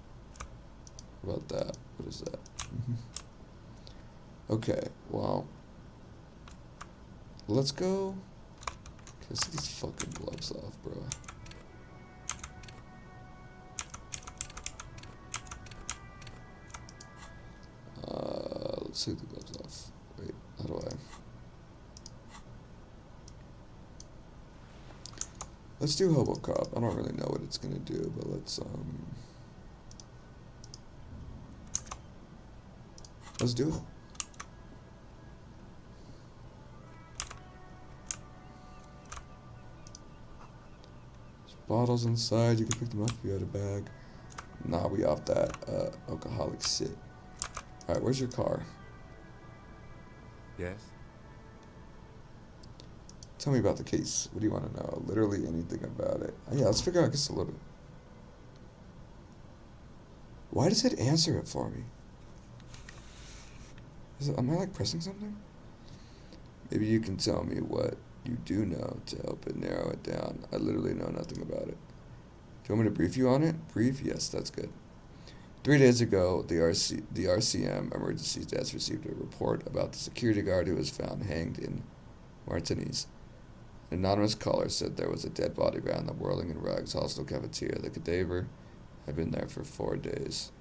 [SPEAKER 1] What about that? What is that? Okay, well... Let's go... Let's get these fucking gloves off, bro. Let's take the gloves off. Wait, how do I? Let's do Hobo Cop. I don't really know what it's gonna do, but let's do it. There's bottles inside. You can pick them up if you had a bag. Nah, we off that alcoholic shit. All right, where's your car?
[SPEAKER 6] Yes?
[SPEAKER 1] Tell me about the case. What do you want to know? Literally anything about it. Yeah, let's figure out just a little bit. Why does it answer it for me? Am I like pressing something? Maybe you can tell me what you do know to help it narrow it down. I literally know nothing about it. Do you want me to brief you on it? Brief? Yes, that's good. 3 days ago, the RCM Emergency Desk received a report about the security guard who was found hanged in Martinez. An anonymous caller said there was a dead body around the Whirling in Rags hostel cafeteria. The cadaver had been there for 4 days.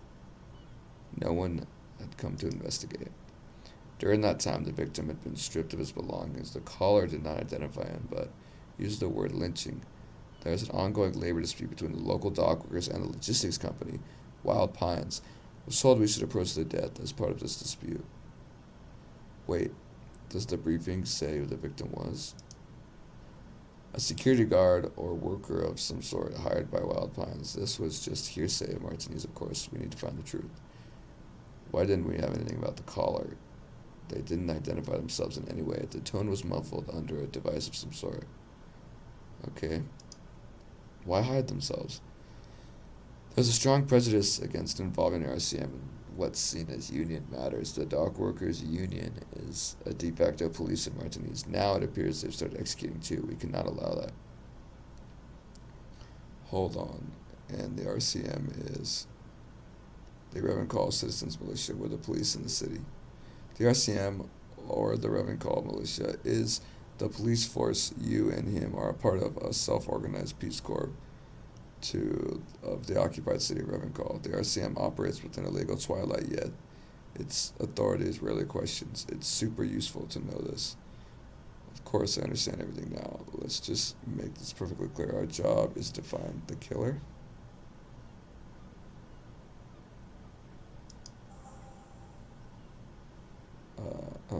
[SPEAKER 1] No one had come to investigate. During that time, the victim had been stripped of his belongings. The caller did not identify him, but used the word lynching. There is an ongoing labor dispute between the local dock workers and the logistics company, Wild Pines. I was told we should approach the death as part of this dispute. Wait, does the briefing say who the victim was? A security guard or worker of some sort hired by Wild Pines. This was just hearsay of Martinez, of course. We need to find the truth. Why didn't we have anything about the caller? They didn't identify themselves in any way. The tone was muffled under a device of some sort. Okay. Why hide themselves? There's a strong prejudice against involving RCM in what's seen as union matters. The dock workers' union is a de facto police in Martinez. Now it appears they've started executing too. We cannot allow that. Hold on. And the RCM is the Reverend Call Citizens Militia. We're the police in the city. The RCM, or the Reverend Call Militia, is the police force you and him are a part of, a self-organized Peace Corps of the occupied city of Revencall. The RCM operates within a legal twilight, yet its authority is rarely questioned. It's super useful to know this. Of course, I understand everything now. Let's just make this perfectly clear. Our job is to find the killer.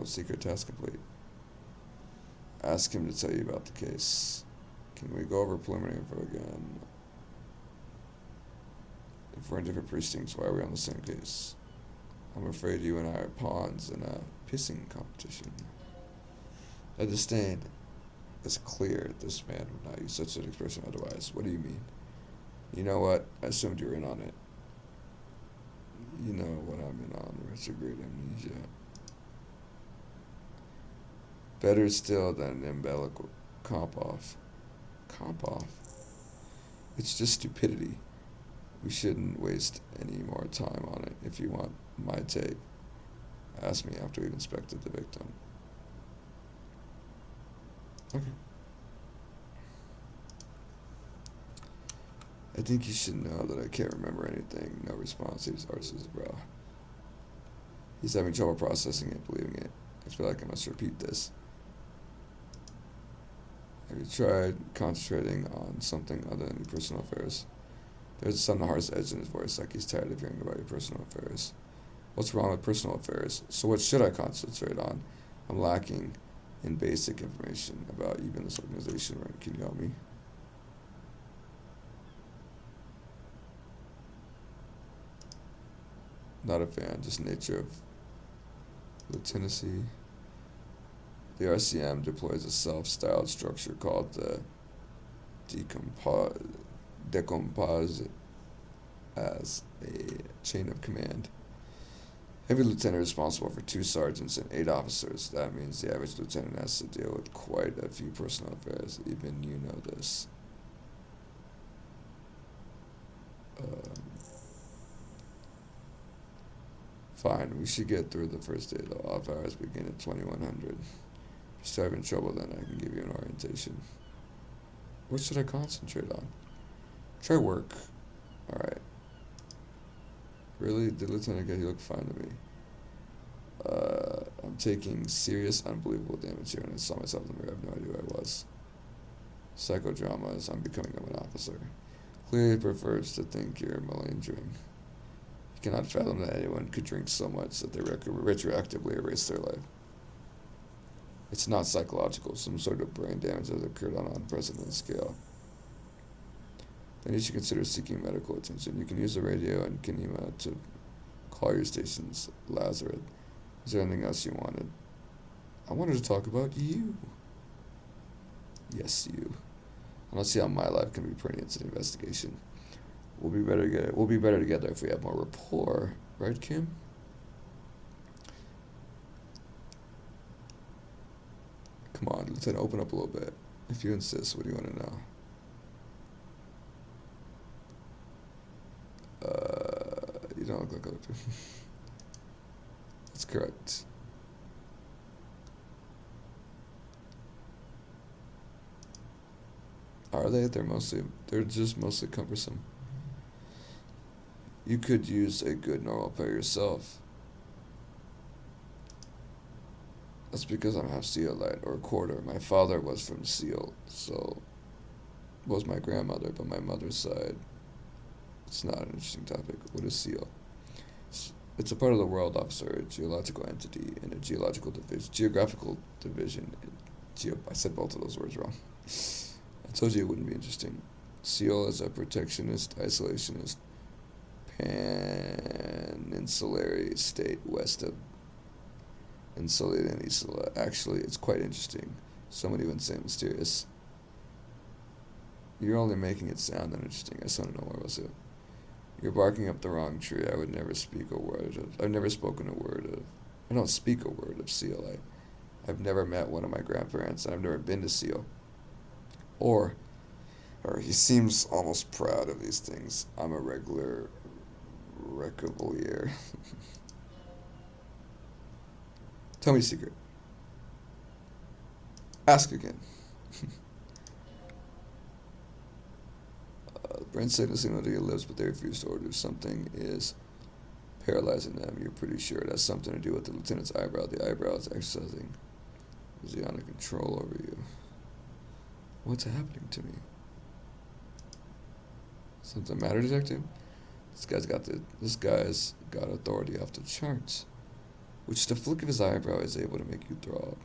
[SPEAKER 1] Secret task complete. Ask him to tell you about the case. Can we go over preliminary info again? If we're in different precincts, why are we on the same case? I'm afraid you and I are pawns in a pissing competition. The disdain is clear. This man would not use such an expression otherwise. What do you mean? You know what? I assumed you were in on it. You know what I'm in on. Retrograde amnesia. Better still than an umbilical comp off. Comp off? It's just stupidity. We shouldn't waste any more time on it. If you want my take, ask me after we've inspected the victim. Okay. I think you should know that I can't remember anything. No response. He just arches his brow. He's having trouble processing it, believing it. I feel like I must repeat this. Have you tried concentrating on something other than your personal affairs? There's a sudden harsh edge in his voice, like he's tired of hearing about your personal affairs. What's wrong with personal affairs? So what should I concentrate on? I'm lacking in basic information about even this organization. Right? Can you help me? Not a fan, just nature of lieutenancy. The RCM deploys a self-styled structure called the decompose as a chain of command. Every lieutenant is responsible for 2 sergeants and 8 officers. That means the average lieutenant has to deal with quite a few personal affairs. Even you know this. Fine, we should get through the first day though. Off hours begin at 2100. If you're having trouble, then I can give you an orientation. What should I concentrate on? Try work. Alright. Really? The lieutenant guy, he looked fine to me. I'm taking serious, unbelievable damage here, and I saw myself in the mirror. I have no idea who I was. Psychodramas. I'm becoming an officer. Clearly prefers to think you're malingering. You cannot fathom that anyone could drink so much that they retroactively erase their life. It's not psychological. Some sort of brain damage has occurred on an unprecedented scale. Then you should consider seeking medical attention. You can use the radio and Kinema to call your station's Lazarus. Is there anything else you wanted? I wanted to talk about you. Yes, you. I don't see how my life can be pertinent to the investigation. We'll be better together if we have more rapport, right, Kim? Come on, Lieutenant, open up a little bit. If you insist, what do you want to know? You don't look like other people. That's correct. Are they? They're just mostly cumbersome. You could use a good normal pair yourself. That's because I'm half Sealite, or a quarter. My father was from Seal, so was my grandmother, but my mother's side. It's not an interesting topic. What is Seal? It's a part of the world, officer, a geological entity in a geographical division. I said both of those words wrong. I told you it wouldn't be interesting. Seal is a protectionist, isolationist, peninsulary state west of Insulated Peninsula. Actually, it's quite interesting. So many would say mysterious. You're only making it sound uninteresting. I just want to know more about it. You're barking up the wrong tree. I would never speak a word of. I've never spoken a word of. I don't speak a word of Seal. I've never met one of my grandparents, and I've never been to Seal. Or he seems almost proud of these things. I'm a regular recavalier. Tell me a secret. Ask again. Brent said the signal to your lips, but they refuse to order. Something is paralyzing them. You're pretty sure it has something to do with the lieutenant's eyebrow. The eyebrow is exercising under control over you. What's happening to me? Something matter, detective? This guy's got authority off the charts, which the flick of his eyebrow is able to make you throb.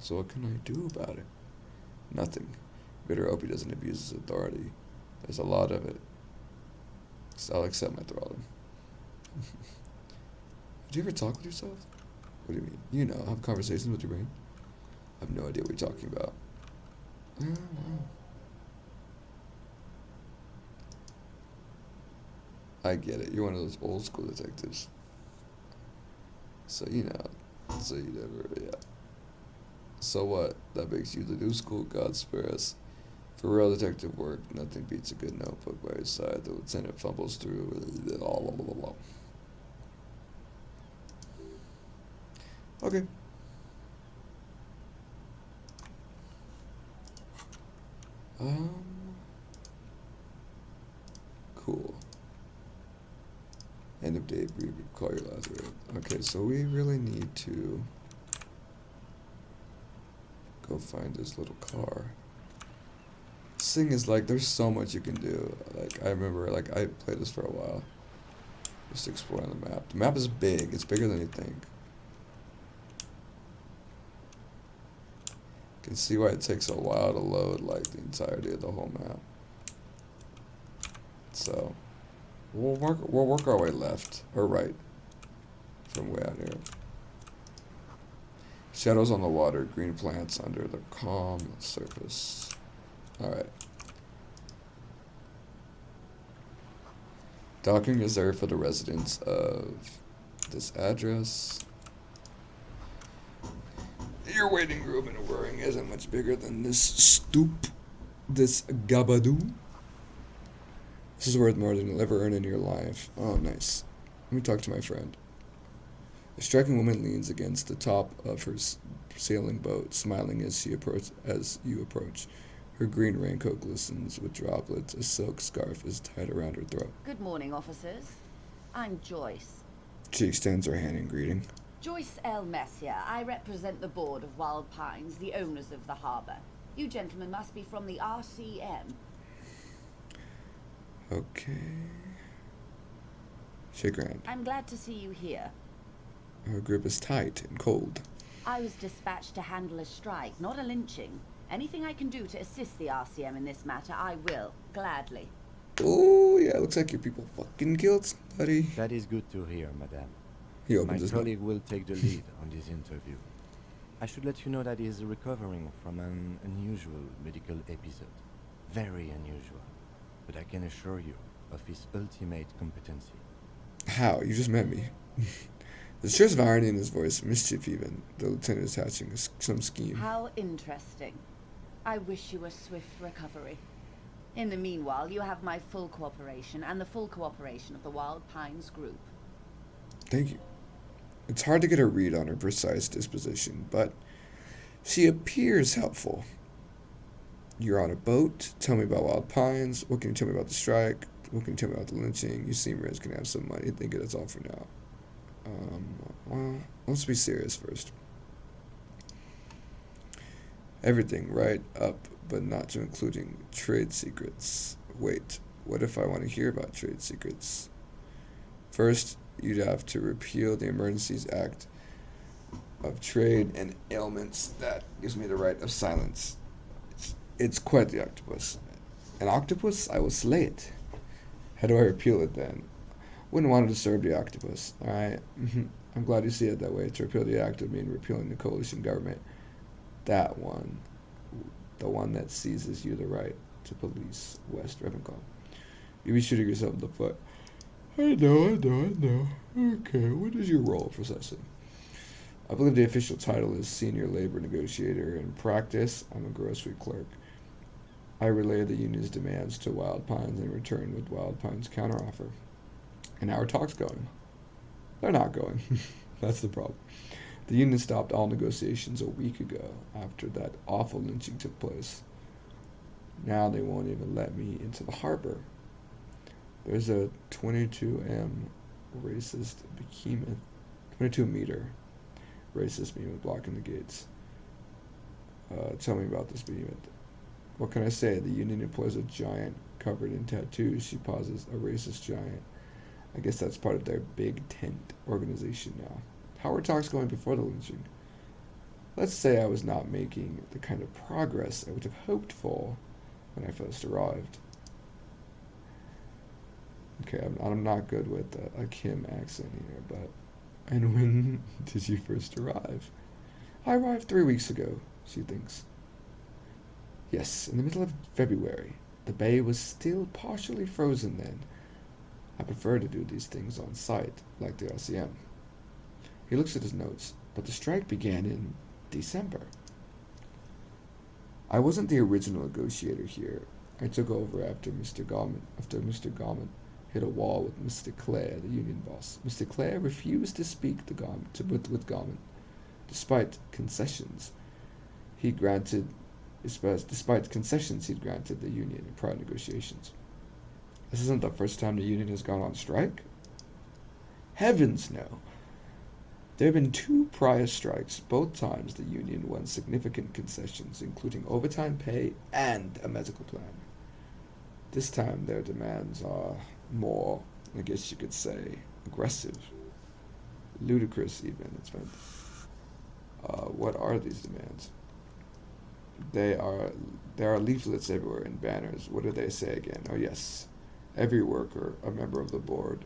[SPEAKER 1] So what can I do about it? Nothing. Better hope he doesn't abuse his authority. There's a lot of it. So I'll accept my thraldom. Do you ever talk with yourself? What do you mean? You know, have conversations with your brain? I have no idea what you're talking about. Oh, wow. I get it. You're one of those old school detectives. So, you never, yeah. So what? That makes you the new school, God spare us. For real detective work, nothing beats a good notebook by his side. The lieutenant fumbles through. Blah, blah, blah, blah. Okay. Cool. End of day, call your Lazarus. Okay, so we really need to go find this little car. This thing is like, there's so much you can do. Like, I remember, like, I played this for a while. Just exploring the map. The map is big. It's bigger than you think. You can see why it takes a while to load, like, the entirety of the whole map. So, we'll work our way left, or right, from way out here. Shadows on the water, green plants under the calm surface. Alright. Docking reserved for the residents of this address. Your waiting room in a whirring isn't much bigger than this stoop. This gabadoo. This is worth more than you'll ever earn in your life. Oh, nice. Let me talk to my friend. A striking woman leans against the top of her sailing boat, smiling as you approach. Her green raincoat glistens with droplets. A silk scarf is tied around her throat.
[SPEAKER 9] Good morning, officers. I'm Joyce.
[SPEAKER 1] She extends her hand in greeting.
[SPEAKER 9] Joyce L. Messier. I represent the board of Wild Pines, the owners of the harbor. You gentlemen must be from the RCM.
[SPEAKER 1] Okay. Shake her hand.
[SPEAKER 9] I'm glad to see you here.
[SPEAKER 1] Her grip is tight and cold.
[SPEAKER 9] I was dispatched to handle a strike, not a lynching. Anything I can do to assist the RCM in this matter, I will, gladly.
[SPEAKER 1] Oh, yeah, looks like your people fucking killed somebody.
[SPEAKER 6] That is good to hear, madame.
[SPEAKER 1] He
[SPEAKER 6] My
[SPEAKER 1] opens his mouth.
[SPEAKER 6] colleague will take the lead on this interview. I should let you know that he is recovering from an unusual medical episode. Very unusual. But I can assure you of his ultimate competency.
[SPEAKER 1] How? You just met me. There's trace of irony in his voice, mischief even. The lieutenant is hatching some scheme.
[SPEAKER 9] How interesting. I wish you a swift recovery. In the meanwhile, you have my full cooperation and the full cooperation of the Wild Pines group.
[SPEAKER 1] Thank you. It's hard to get a read on her precise disposition, but she appears helpful. You're on a boat. Tell me about Wild Pines. What can you tell me about the strike? What can you tell me about the lynching? You seem rich, can have some money. I think that's all for now. Well, let's be serious first. Everything right up, but not to including trade secrets. Wait, what if I want to hear about trade secrets? First, you'd have to repeal the Emergencies Act of Trade and Ailments that gives me the right of silence. It's quite the octopus. An octopus? I will slay it. How do I repeal it then? Wouldn't want to disturb the octopus, alright? I'm glad you see it that way. To repeal the act would mean repealing the coalition government. That one. The one that seizes you the right to police West Ravenclaw. You'd be shooting yourself in the foot. I know. Okay, what is your role precisely? I believe the official title is Senior Labor Negotiator. In practice, I'm a grocery clerk. I relay the union's demands to Wild Pines and return with Wild Pines' counteroffer. And how are talks going? They're not going. That's the problem. The union stopped all negotiations a week ago after that awful lynching took place. Now they won't even let me into the harbor. There's a 22M racist behemoth, 22-meter racist behemoth blocking the gates. Tell me about this behemoth. What can I say? The union employs a giant covered in tattoos. She pauses. A racist giant. I guess that's part of their big tent organization now. How were talks going before the lynching? Let's say I was not making the kind of progress I would have hoped for when I first arrived. Okay, I'm not good with a Kim accent here, but... And when did you first arrive? I arrived 3 weeks ago, she thinks. Yes, in the middle of February. The bay was still partially frozen then. I prefer to do these things on site, like the RCM. He looks at his notes, but the strike began in December. I wasn't the original negotiator here. I took over after Mr. Gorman hit a wall with Mr. Clare, the union boss. Mr. Clare refused to speak with Gorman, despite concessions he'd granted the union in prior negotiations. This isn't the first time the union has gone on strike? Heavens no. There have been 2 prior strikes. Both times the union won significant concessions, including overtime pay and a medical plan. This time their demands are more, I guess you could say, aggressive. Ludicrous even, it's been. What are these demands? There are leaflets everywhere and banners. What do they say again? Oh yes, every worker, a member of the board.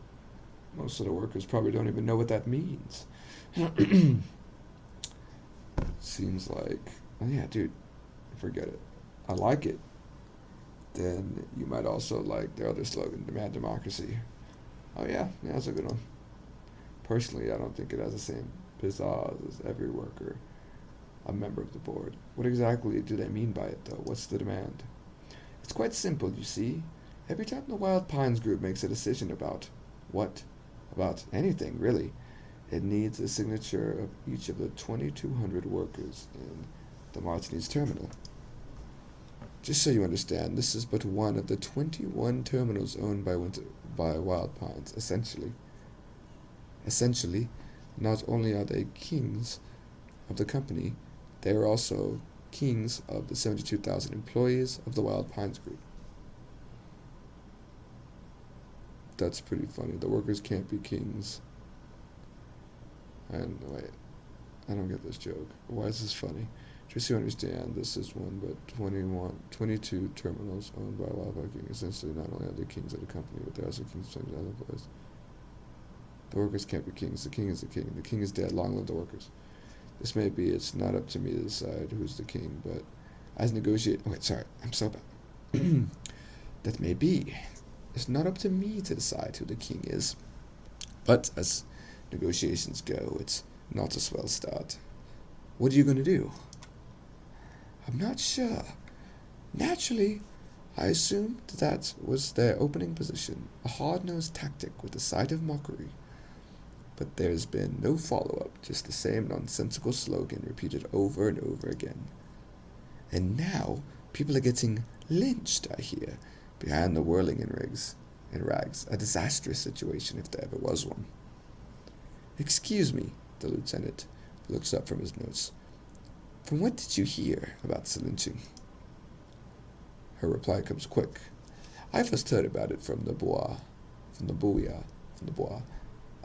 [SPEAKER 1] Most of the workers probably don't even know what that means. Seems like, oh yeah, dude, forget it. I like it. Then you might also like their other slogan, Demand Democracy. Oh yeah, that's a good one. Personally, I don't think it has the same pizzazz as every worker, a member of the board. What exactly do they mean by it, though? What's the demand? It's quite simple, you see. Every time the Wild Pines group makes a decision about anything, really, it needs a signature of each of the 2,200 workers in the Martinez terminal. Just so you understand, this is but one of the 21 terminals owned by Wild Pines, essentially. Essentially, not only are they kings of the company, they are also kings of the 72,000 employees of the Wild Pines Group. That's pretty funny. The workers can't be kings. And wait, I don't get this joke. Why is this funny? Just so you understand, this is one but 22 terminals owned by Wild Pine King. Essentially, not only are they kings of the company, but they're also kings of 72,000 employees. The workers can't be kings. The king is the king. The king is dead. Long live the workers. This may be, it's not up to me to decide who's the king, but as I'm so bad. That may be. It's not up to me to decide who the king is, but as negotiations go, it's not a swell start. What are you going to do? I'm not sure. Naturally, I assumed that was their opening position, a hard-nosed tactic with a side of mockery. But there's been no follow-up, just the same nonsensical slogan repeated over and over again. And now, people are getting lynched, I hear, behind the whirling in rags, a disastrous situation if there ever was one. Excuse me, the lieutenant looks up from his notes. From what did you hear about the lynching? Her reply comes quick. I first heard about it from the boy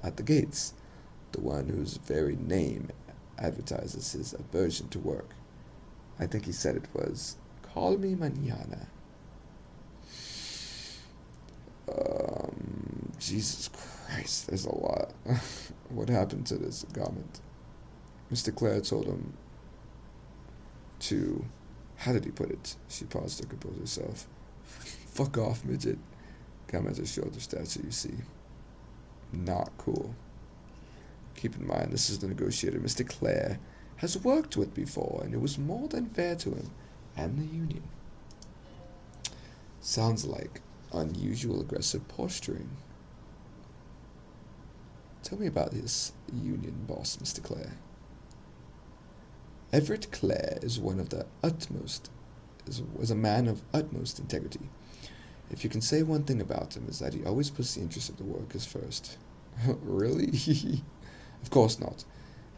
[SPEAKER 1] at the gates, the one whose very name advertises his aversion to work. I think he said it was, "Call me mañana." Jesus Christ, there's a lot. What happened to this garment? Mr. Clare told him to, how did he put it? She paused to compose herself. Fuck off, midget. Commented shoulder stature, you see. Not cool. Keep in mind, this is the negotiator Mr. Clare has worked with before, and it was more than fair to him and the union. Sounds like unusual aggressive posturing. Tell me about this union boss, Mr. Clare. Everett Clare is a man of utmost integrity. If you can say one thing about him, is that he always puts the interests of the workers first. Really? Of course not.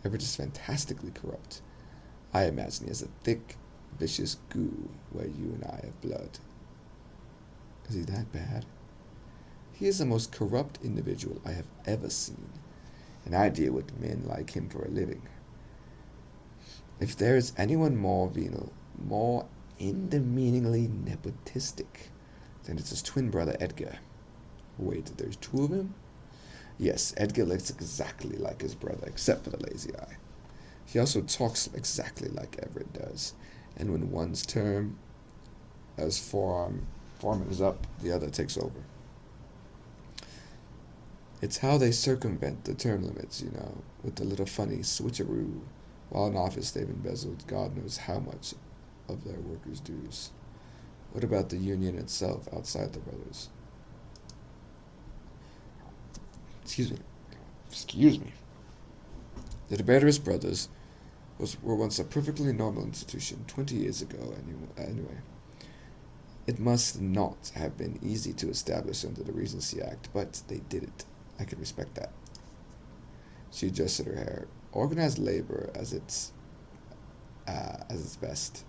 [SPEAKER 1] Everett is fantastically corrupt. I imagine he has a thick, vicious goo where you and I have blood. Is he that bad? He is the most corrupt individual I have ever seen, and I deal with men like him for a living. If there is anyone more venal, more indemeaningly nepotistic, then it's his twin brother Edgar. Wait, there's two of him? Yes, Edgar looks exactly like his brother, except for the lazy eye. He also talks exactly like Everett does, and when one's term as foreman is up, the other takes over. It's how they circumvent the term limits, with the little funny switcheroo. While in office, they've embezzled God knows how much of their workers' dues. What about the union itself outside the brothers? Excuse me. The DeBerris brothers were once a perfectly normal institution 20 years ago, anyway. It must not have been easy to establish under the Regency Act, but they did it. I can respect that. She adjusted her hair. Organized labor as its best,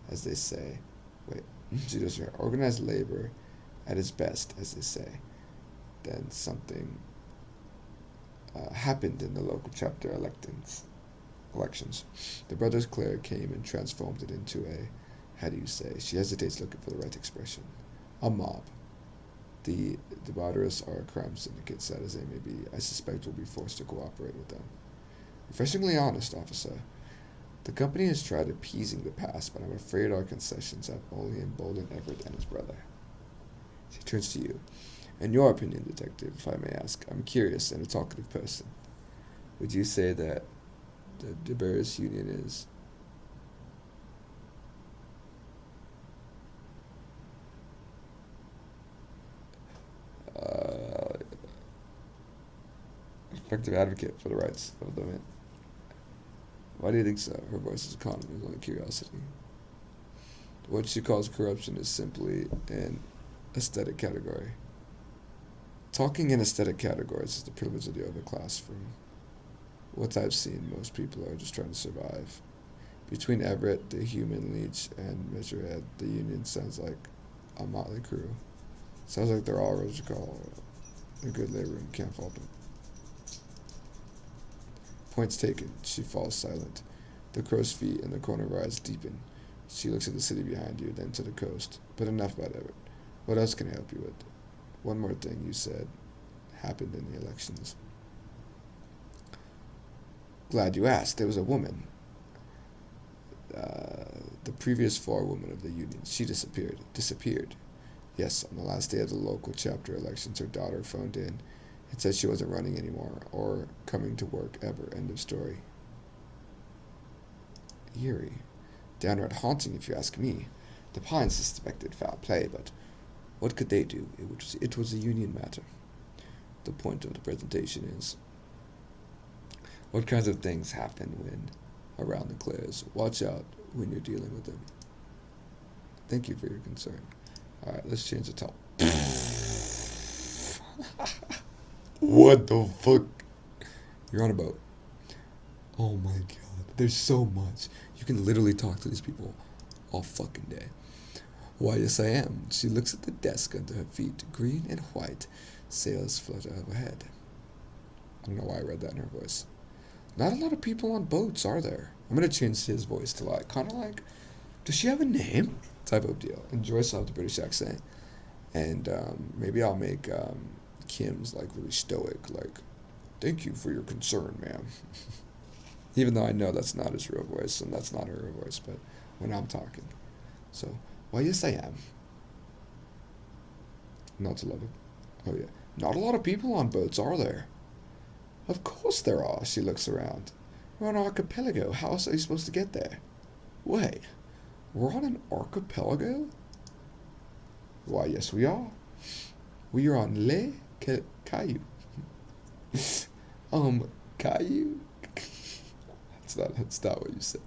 [SPEAKER 1] as they say. She adjusted her hair. Organized labor at its best, as they say. Then something happened in the local chapter elections. The brothers Clare came and transformed it into she hesitates looking for the right expression, a mob. The Barteris are a crime syndicate, sad as they may be. I suspect we'll be forced to cooperate with them. Refreshingly honest, officer. The company has tried appeasing the past, but I'm afraid our concessions have only emboldened Everett and his brother. She turns to you. In your opinion, detective, if I may ask, I'm curious and a talkative person. Would you say that the DeBerris Union is effective advocate for the rights of the men? Why do you think so? Her voice is calm. It was only curiosity. What she calls corruption is simply an aesthetic category. Talking in aesthetic categories is the privilege of the overclass. From what I've seen, most people are just trying to survive. Between Everett, the human leech, and Measurehead, the Union sounds like a motley crew. Sounds like they're all what you call a good labor and can't fault them. Points taken. She falls silent. The crow's feet in the corner of her eyes deepen. She looks at the city behind you, then to the coast. But enough about Everett. What else can I help you with? One more thing you said happened in the elections. Glad you asked. There was a woman. The previous forewoman of the Union. She disappeared. Disappeared. Yes, on the last day of the local chapter elections, her daughter phoned in and said she wasn't running anymore or coming to work ever. End of story. Eerie. Downright haunting, if you ask me. The Pines suspected foul play, but what could they do? It was a Union matter. The point of the presentation is, what kinds of things happen when around the clears? Watch out when you're dealing with them. Thank you for your concern. Alright, let's change the top. What the fuck? You're on a boat. Oh my god, there's so much. You can literally talk to these people all fucking day. Why, yes I am. She looks at the desk under her feet. Green and white sails flutter overhead. I don't know why I read that in her voice. Not a lot of people on boats, are there? I'm gonna change his voice to like, kind of like, does she have a name? Type of deal. And Joyce will have the British accent. And maybe I'll make Kim's like really stoic, like, thank you for your concern, ma'am. Even though I know that's not his real voice and that's not her real voice, but when I'm talking. So, why, yes I am. Not to love it. Oh yeah. Not a lot of people on boats, are there? Of course there are. She looks around. We're on an archipelago. How else are you supposed to get there? Wait, we're on an archipelago? Why, yes we are. We are on Le Caillou. Caillou? That's not what you said.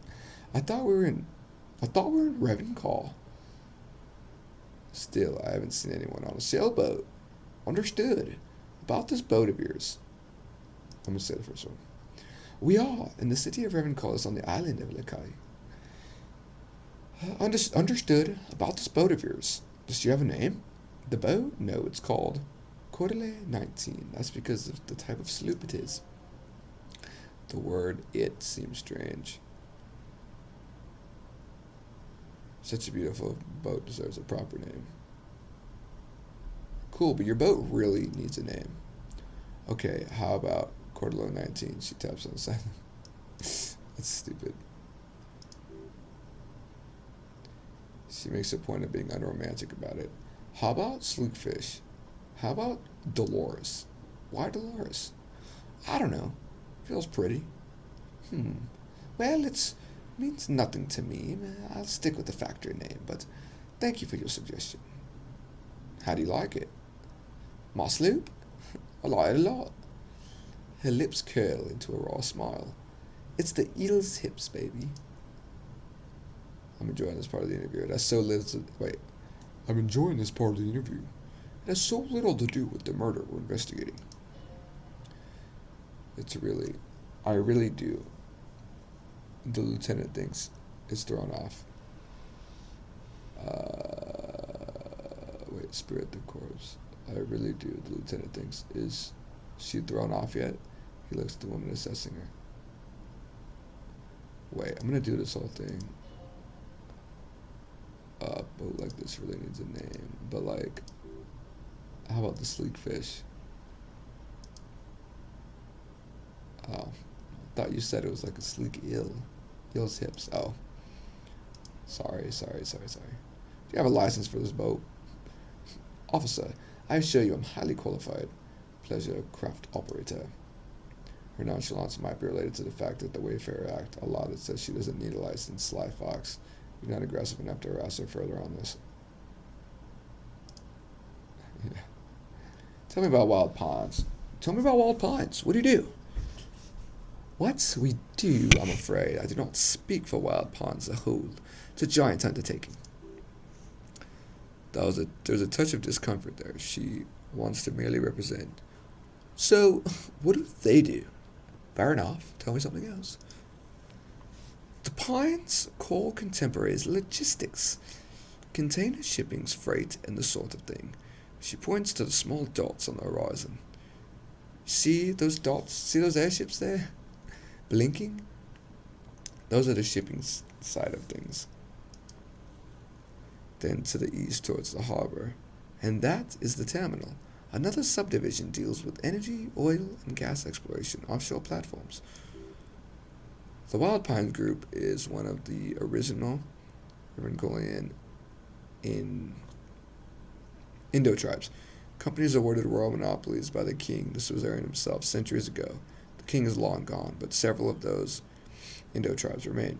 [SPEAKER 1] I thought we were in Revencall. Still, I haven't seen anyone on a sailboat. Understood. About this boat of yours. I'm gonna say the first one. We are, and the city of Revencall is on the island of Le Caillou. Understood. About this boat of yours. Does she have a name? The boat? No, it's called Cordele 19. That's because of the type of sloop it is. The word it seems strange. Such a beautiful boat deserves a proper name. Cool, but your boat really needs a name. Okay, how about Cordele 19? She taps on the side. That's stupid. She makes a point of being unromantic about it. How about Sleekfish? How about Dolores? Why Dolores? I don't know. Feels pretty. Well, it means nothing to me. I'll stick with the factory name, but thank you for your suggestion. How do you like it? My sloop? I like it a lot. Her lips curl into a raw smile. It's the eel's hips, baby. I'm enjoying this part of the interview. It has so little. I'm enjoying this part of the interview. It has so little to do with the murder we're investigating. I really do. The lieutenant thinks it's thrown off. Spirit the corpse. I really do. The lieutenant thinks, is she thrown off yet? He looks at the woman assessing her. Wait, I'm gonna do this whole thing. Boat like this really needs a name. But like, how about the sleek fish? Oh, I thought you said it was like a sleek eel. Eel's hips. Oh. Sorry. Do you have a license for this boat? Officer, I assure you I'm highly qualified. Pleasure craft operator. Her nonchalance might be related to the fact that the Wayfarer Act allowed it says she doesn't need a license. Sly fox. You're not aggressive enough to harass her further on this. Yeah. Tell me about Wild Pines. What do you do? What we do, I'm afraid. I do not speak for Wild Pines as a whole. It's a giant undertaking. There's a touch of discomfort there. She wants to merely represent. So, what do they do? Fair enough. Tell me something else. The Pines call contemporaries logistics. Container shippings, freight, and the sort of thing. She points to the small dots on the horizon. See those dots? See those airships there? Blinking? Those are the shipping side of things. Then to the east towards the harbor. And that is the terminal. Another subdivision deals with energy, oil, and gas exploration offshore platforms. The Wild Pines Group is one of the original Mongolian Indo tribes. Companies awarded royal monopolies by the king, the suzerain himself, centuries ago. The king is long gone, but several of those Indo tribes remain.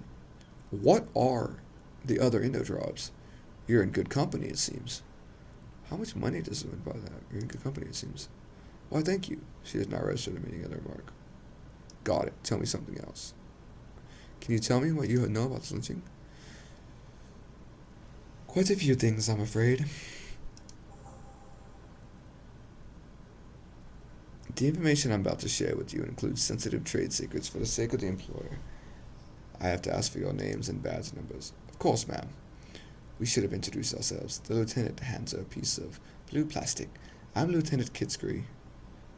[SPEAKER 1] What are the other Indo tribes? You're in good company, it seems. How much money does it imply that? You're in good company, it seems. Why, thank you. She has not registered the meaning of the remark. Got it. Tell me something else. Can you tell me what you know about this lynching? Quite a few things, I'm afraid. The information I'm about to share with you includes sensitive trade secrets for the sake of the employer. I have to ask for your names and badge numbers. Of course, ma'am. We should have introduced ourselves. The lieutenant hands her a piece of blue plastic. I'm Lieutenant Kitskery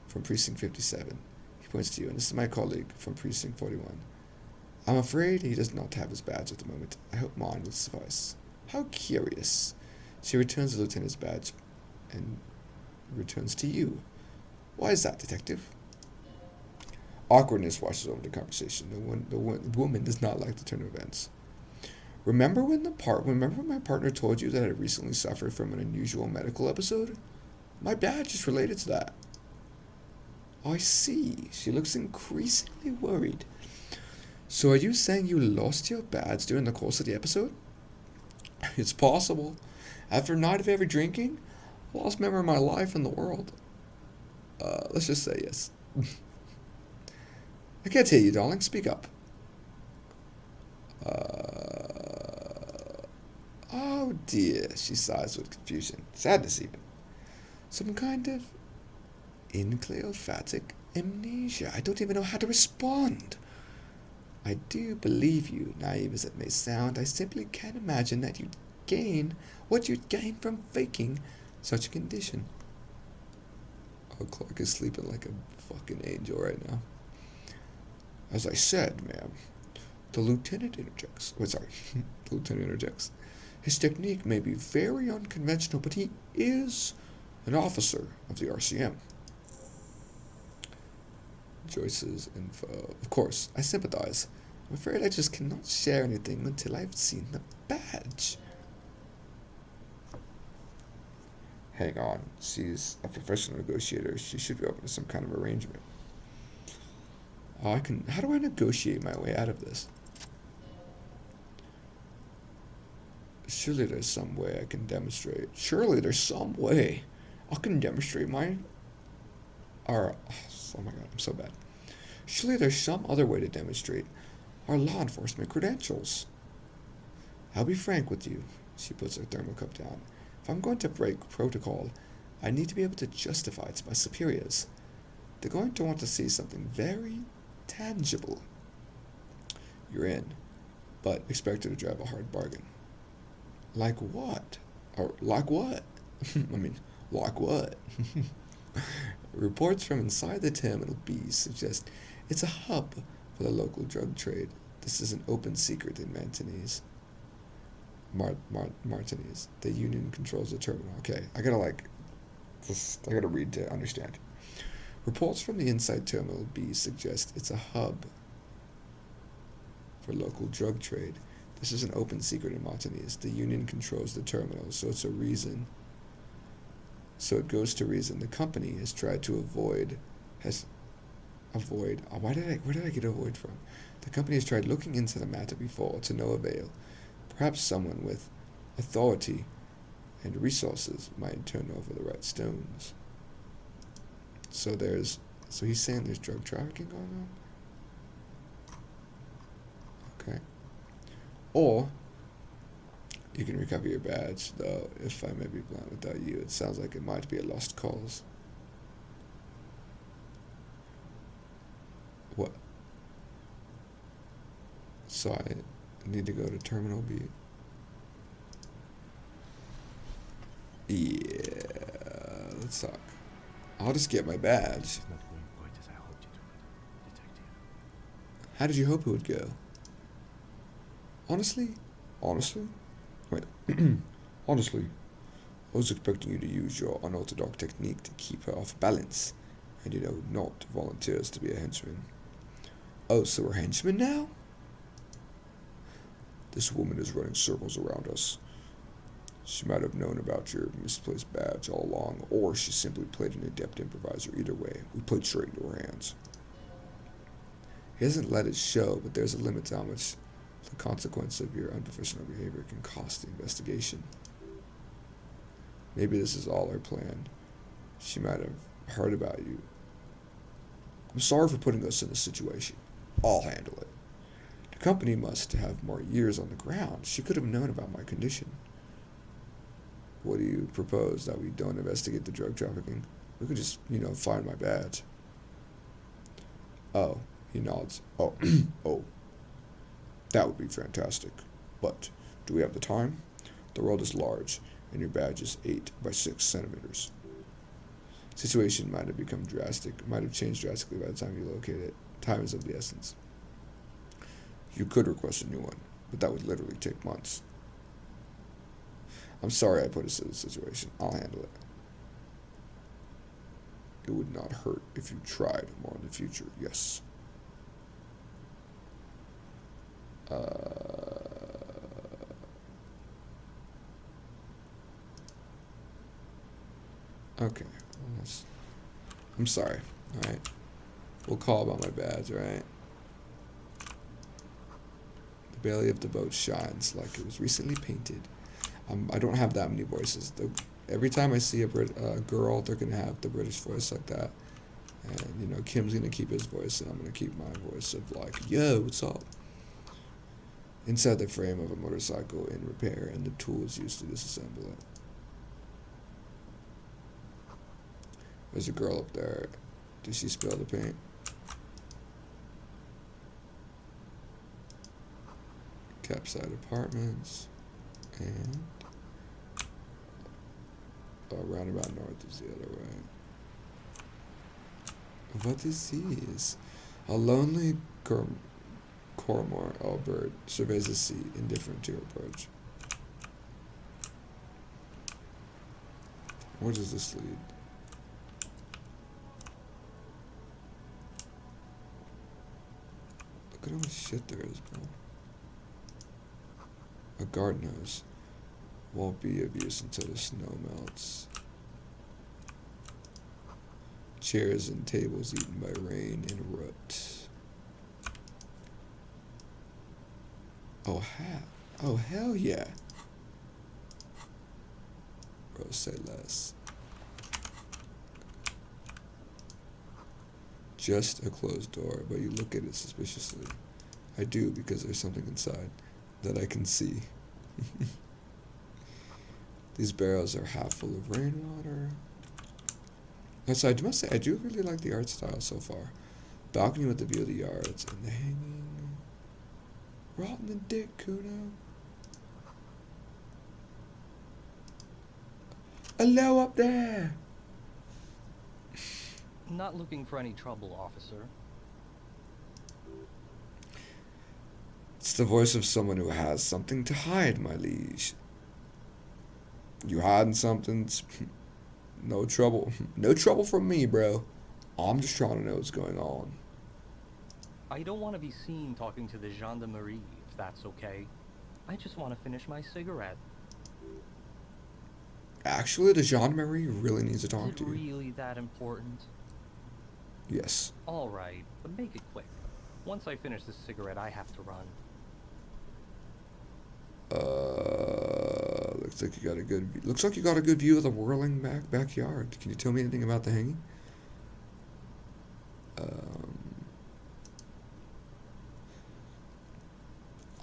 [SPEAKER 1] from Precinct 57. He points to you, and this is my colleague from Precinct 41. I'm afraid he does not have his badge at the moment. I hope mine will suffice. How curious. She returns the lieutenant's badge and returns to you. Why is that, detective? Awkwardness washes over the conversation. The woman does not like the turn of events. Remember when my partner told you that I recently suffered from an unusual medical episode? My badge is related to that. I see. She looks increasingly worried. So are you saying you lost your badge during the course of the episode? It's possible. After a night of heavy drinking, I lost memory of my life and the world. Let's just say yes. I can't hear you, darling. Speak up. Oh dear, she sighs with confusion. Sadness even. Some kind of nucleophatic amnesia. I don't even know how to respond. I do believe you, naive as it may sound. I simply can't imagine that you'd gain what you'd gain from faking such a condition. Oh, Clark is sleeping like a fucking angel right now. As I said, ma'am, the lieutenant interjects. The lieutenant interjects. His technique may be very unconventional, but he is an officer of the RCM. Joyce's info. Of course, I sympathize. I'm afraid I just cannot share anything until I've seen the badge. Hang on. She's a professional negotiator. She should be open to some kind of arrangement. How do I negotiate my way out of this? Surely there's some way I can demonstrate. Surely there's some way I can demonstrate my... oh my god, I'm so bad. Surely there's some other way to demonstrate our law enforcement credentials. I'll be frank with you. She puts her thermal cup down. If I'm going to break protocol, I need to be able to justify it to my superiors. They're going to want to see something very tangible. You're in, but expect her to drive a hard bargain. Like what? Or like what? I mean, like what? Reports from inside the Terminal B suggest it's a hub for the local drug trade. This is an open secret in Martinez. Martinez. The Union controls the terminal. Okay, I gotta read to understand. Reports from the inside Terminal B suggest it's a hub for local drug trade. This is an open secret in Martinez. The Union controls the terminal, so it goes to reason. The company has tried to avoid. Where did I get avoid from? The company has tried looking into the matter before, to no avail. Perhaps someone with authority and resources might turn over the right stones. So he's saying there's drug trafficking going on? Okay. Or You can recover your badge, though, if I may be blunt without you. It sounds like it might be a lost cause. What? So I need to go to Terminal B. Yeah, let's talk. I'll just get my badge.
[SPEAKER 6] It's not going quite as I hoped it would, Detective.
[SPEAKER 1] How did you hope it would go? Honestly? Wait. Honestly, I was expecting you to use your unorthodox technique to keep her off balance, and not volunteer to be a henchman. Oh, so we're henchmen now? This woman is running circles around us. She might have known about your misplaced badge all along, or she simply played an adept improviser. Either way, we played straight into her hands. He doesn't let it show, but there's a limit to how much the consequence of your unprofessional behavior can cost the investigation. Maybe this is all her plan. She might have heard about you. I'm sorry for putting us in this situation. I'll handle it. The company must have more years on the ground. She could have known about my condition. What do you propose? That we don't investigate the drug trafficking? We could just, find my badge. Oh, he nods. Oh, oh. That would be fantastic. But do we have the time? The world is large, and your badge is 8 by 6 centimeters. Situation might have changed drastically by the time you locate it. Time is of the essence. You could request a new one, but that would literally take months. I'm sorry I put us in this situation. I'll handle it. It would not hurt if you tried more in the future, yes. Okay. I'm sorry, alright? We'll call about my badge, alright? The belly of the boat shines like it was recently painted. I don't have that many voices. Every time I see a girl, they're going to have the British voice like that. And, Kim's going to keep his voice, and I'm going to keep my voice of like, yo, what's up? Inside the frame of a motorcycle in repair, and the tools used to disassemble it. There's a girl up there. Did she spill the paint? Capside Apartments. And roundabout north is the other way. What is this? A lonely Cormor bird surveys the sea, indifferent to your approach. Where does this lead? Look at how much shit there is, bro. A garden hose. Won't be of use until the snow melts. Chairs and tables eaten by rain and root. Oh hell yeah. Bro, say less. Just a closed door, but you look at it suspiciously. I do, because there's something inside that I can see. These barrels are half full of rainwater. So I must say, I do really like the art style so far. Balcony with the view of the yards and the hanging. Rotten dick, Kuno. Hello up there.
[SPEAKER 10] Not looking for any trouble, officer.
[SPEAKER 1] It's the voice of someone who has something to hide, my liege. You hiding something? No trouble. No trouble from me, bro. I'm just trying to know what's going on.
[SPEAKER 10] I don't want to be seen talking to the gendarmerie, if that's okay. I just want to finish my cigarette.
[SPEAKER 1] Actually, the gendarmerie really needs to talk
[SPEAKER 10] Is
[SPEAKER 1] to
[SPEAKER 10] it
[SPEAKER 1] you.
[SPEAKER 10] really that important?
[SPEAKER 1] Yes.
[SPEAKER 10] Alright, but make it quick. Once I finish this cigarette, I have to run.
[SPEAKER 1] Looks like you got a good view of the whirling backyard. Can you tell me anything about the hanging?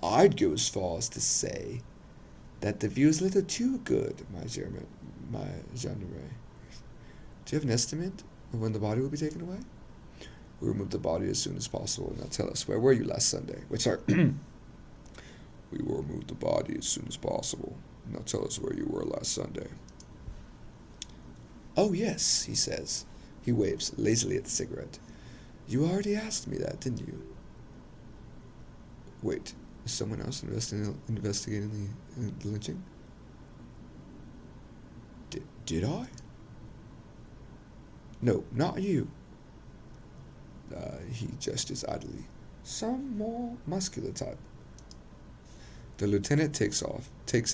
[SPEAKER 1] I'd go as far as to say That the view is a little too good, my gendarme. Do you have an estimate of when the body will be taken away? We remove the body as soon as possible. Now tell us, where were you last Sunday? Wait, sorry. We will remove the body as soon as possible. Now tell us where you were last Sunday. Oh, yes, he says. He waves lazily at the cigarette. You already asked me that, didn't you? Wait, is someone else investigating the lynching? Did I? No, not you. He gestures idly. Some more muscular type. The lieutenant takes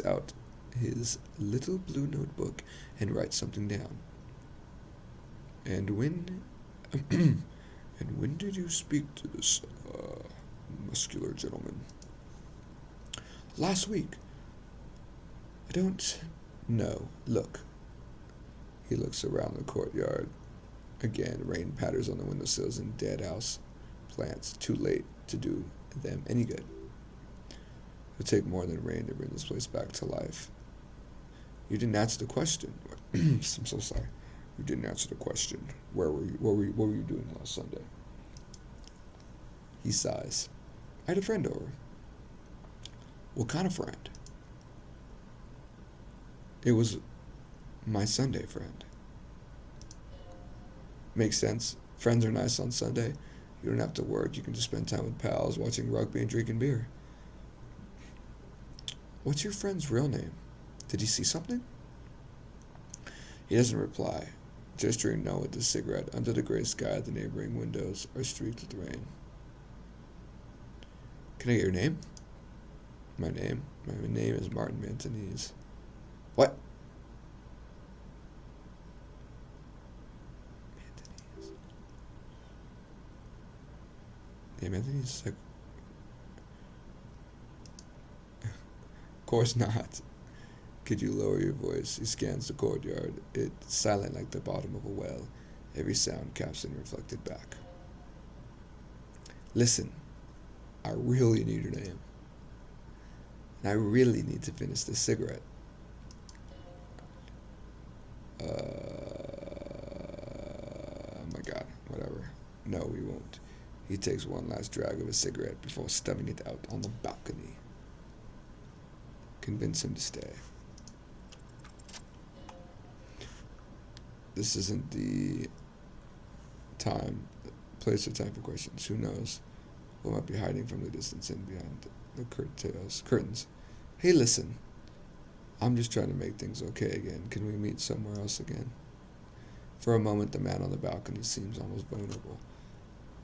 [SPEAKER 1] out his little blue notebook and writes something down. And when did you speak to this muscular gentleman? Last week. I don't know. Look. He looks around the courtyard. Again, rain patters on the windowsills and dead house plants. Too late to do them any good. It would take more than rain to bring this place back to life. You didn't answer the question. I'm so sorry. You didn't answer the question. Where were you? What were you doing last Sunday? He sighs. I had a friend over. What kind of friend? It was my Sunday friend. Makes sense. Friends are nice on Sunday. You don't have to work. You can just spend time with pals, watching rugby and drinking beer. What's your friend's real name? Did he see something? He doesn't reply, gesturing no with the cigarette. Under the gray sky, the neighboring windows are streaked with rain. Can I get your name? My name? My name is Martin Mantonese. What? Mantonese. Yeah, Mantonese. Like, of course not. Could you lower your voice? He scans the courtyard. It's silent like the bottom of a well. Every sound captured and reflected back. Listen, I really need your name. And I really need to finish this cigarette. Oh my god, whatever. No, we won't. He takes one last drag of his cigarette before stubbing it out on the balcony. Convince him to stay. This isn't the place or time for questions. Who knows what might be hiding from the distance and behind the curtains. Hey, listen. I'm just trying to make things okay again. Can we meet somewhere else again? For a moment, the man on the balcony seems almost vulnerable.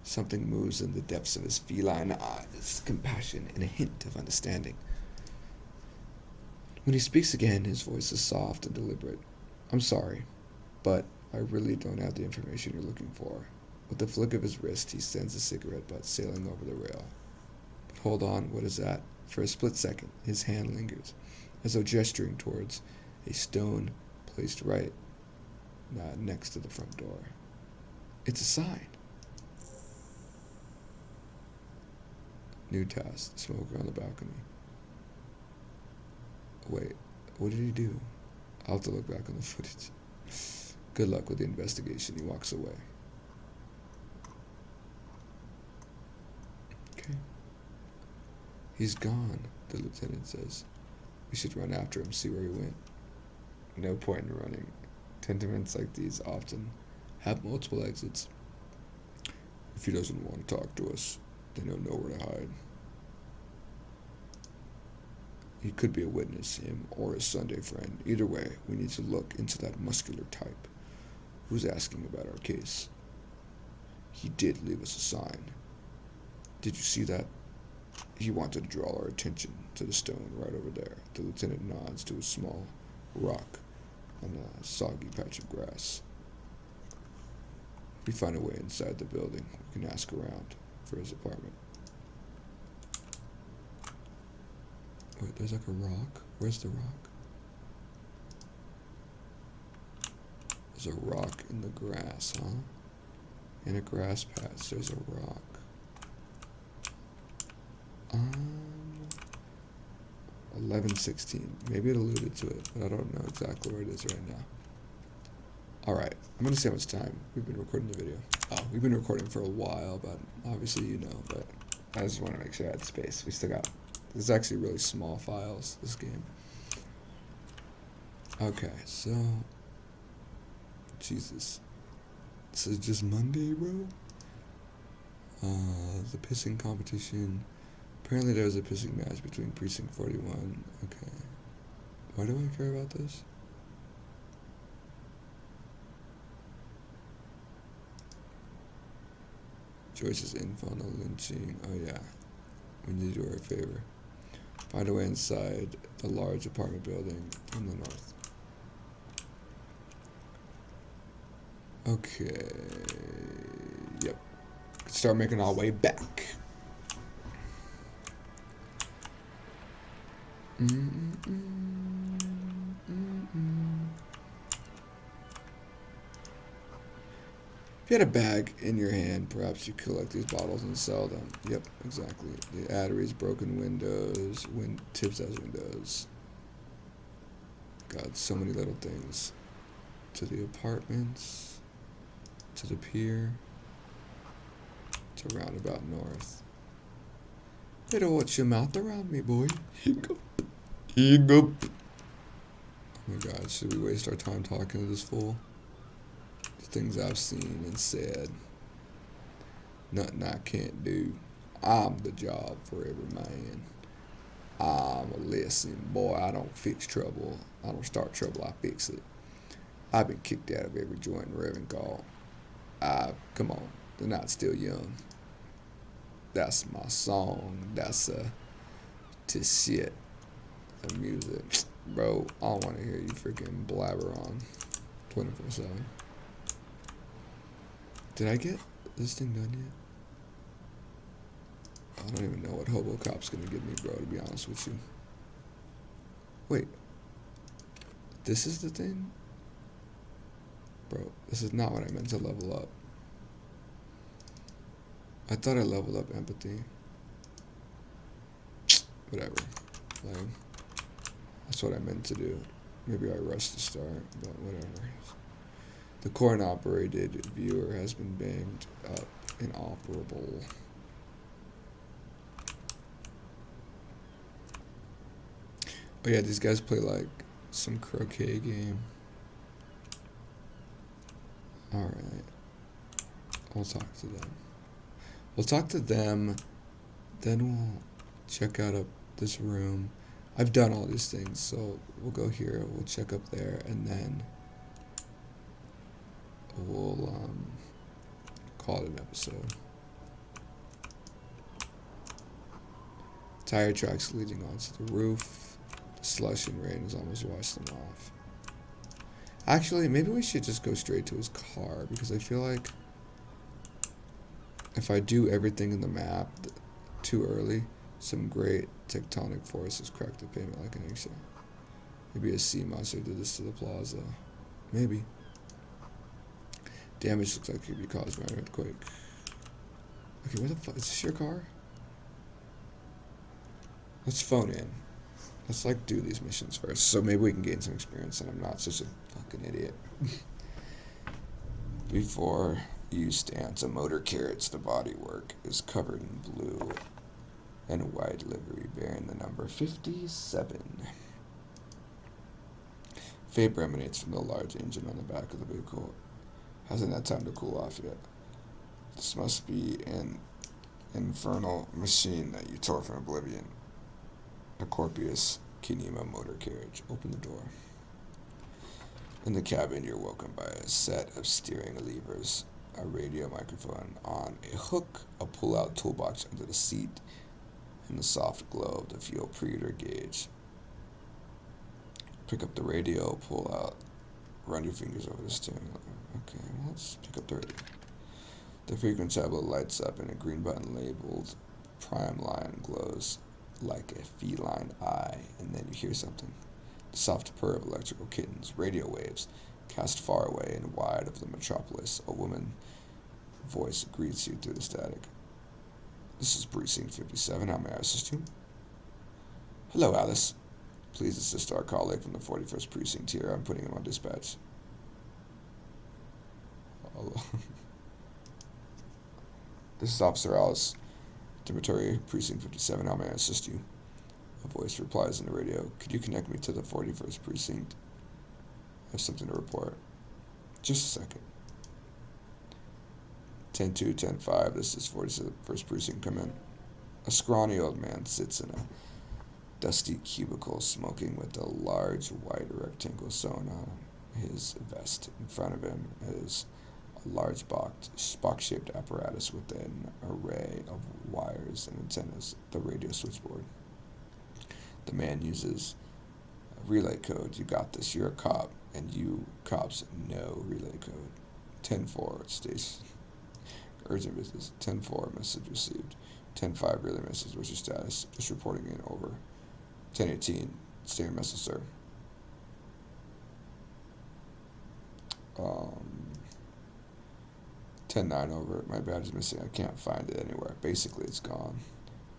[SPEAKER 1] Something moves in the depths of his feline eyes, compassion and a hint of understanding. When he speaks again, his voice is soft and deliberate. I'm sorry, but I really don't have the information you're looking for. With a flick of his wrist, he sends the cigarette butt sailing over the rail. But hold on, what is that? For a split second, his hand lingers, as though gesturing towards a stone placed right next to the front door. It's a sign. New task, the smoker on the balcony. Wait, what did he do? I'll have to look back on the footage. Good luck with the investigation. He walks away. Okay. He's gone, the lieutenant says. We should run after him, see where he went. No point in running. Tenements like these often have multiple exits. If he doesn't want to talk to us, then he'll know where to hide. He could be a witness, him or his Sunday friend. Either way, we need to look into that muscular type. Who's asking about our case? He did leave us a sign. Did you see that? He wanted to draw our attention to the stone right over there. The lieutenant nods to a small rock on a soggy patch of grass. If we find a way inside the building, we can ask around for his apartment. Wait, there's like a rock? Where's the rock? There's a rock in the grass, huh? In a grass patch, there's a rock. 11:16. Maybe it alluded to it, but I don't know exactly where it is right now. Alright, I'm gonna see how much time we've been recording the video. Oh, we've been recording for a while, but obviously you know, but I just want to make sure I had space. We still got, this is actually really small files, this game. Okay, so, Jesus. This is just Monday, bro? The pissing competition. Apparently there was a pissing match between Precinct 41. Okay. Why do I care about this? Joyce's info on the lynching. Oh yeah. We need to do her a favor. Find a way inside the large apartment building in the north. Okay. Yep. Start making our way back. If you had a bag in your hand, perhaps you collect these bottles and sell them. Yep, exactly. The Adderies, broken windows, tips as windows. God, so many little things. To the apartments, to the pier, to roundabout north. Better watch your mouth around me, boy. Hiccup. Hiccup. Oh my God, should we waste our time talking to this fool? The things I've seen and said. Nothing I can't do. I'm the job for every man. I'm Elysium, boy. I don't fix trouble. I don't start trouble, I fix it. I've been kicked out of every joint in Ravencall. Come on, they're not still young. That's my song. That's to shit. The music. Bro, I don't want to hear you freaking blabber on 24/7. Did I get this thing done yet? I don't even know what Hobocop's gonna give me, bro, to be honest with you. Wait. This is the thing? Bro, this is not what I meant to level up. I thought I leveled up empathy. Whatever. Lame. That's what I meant to do. Maybe I rushed the start, but whatever. The coin-operated viewer has been banged up, inoperable. Oh yeah, these guys play like some croquet game. Alright. We'll talk to them. We'll talk to them, then we'll check out this room. I've done all these things, so we'll go here, we'll check up there, and then we'll call it an episode. Tire tracks leading onto the roof. The slush and rain has almost washed them off. Actually, maybe we should just go straight to his car, because I feel like if I do everything in the map too early, some great tectonic forces crack the pavement like an eggshell. Maybe a sea monster did this to the plaza. Maybe. Damage looks like it could be caused by an earthquake. Okay, where the fuck? Is this your car? Let's phone in. Let's like do these missions first, so maybe we can gain some experience and I'm not such a fucking idiot. Before you stands a motor carriage. The bodywork is covered in blue and white livery bearing the number 57. Vapor emanates from the large engine on the back of the vehicle. Hasn't had time to cool off yet. This must be an infernal machine that you tore from oblivion. A Corpus Kinema motor carriage. Open the door. In the cabin, you're welcomed by a set of steering levers, a radio microphone on a hook, a pull-out toolbox under the seat, and the soft glow of the fuel preheater gauge. Pick up the radio, pull out, run your fingers over the steering lever. Okay, well, let's pick up the radio. The frequency tablet lights up and a green button labeled Prime Line glows like a feline eye, and then you hear something. The soft purr of electrical kittens, radio waves, cast far away and wide of the metropolis. A woman voice greets you through the static. This is Precinct 57. How may I assist you? Hello, Alice. Please assist our colleague from the 41st Precinct here. I'm putting him on dispatch. This is Officer Alice, Dormitory Precinct 57. How may I assist you? A voice replies in the radio. Could you connect me to the 41st Precinct? I have something to report. Just a second. 10-2, 10-5. This is 41st Precinct. Come in. A scrawny old man sits in a dusty cubicle smoking with a large white rectangle sewn on his vest. In front of him is a large box-shaped apparatus with an array of wires and antennas, the radio switchboard. The man uses a relay code. You got this. You're a cop, and you cops know relay code. 10-4, station. Urgent business. 10-4, message received. 10-5, relay message. What's your status? Just reporting in, over. 10-18, state your message, sir. 10-9, over. My badge is missing. I can't find it anywhere. Basically, it's gone.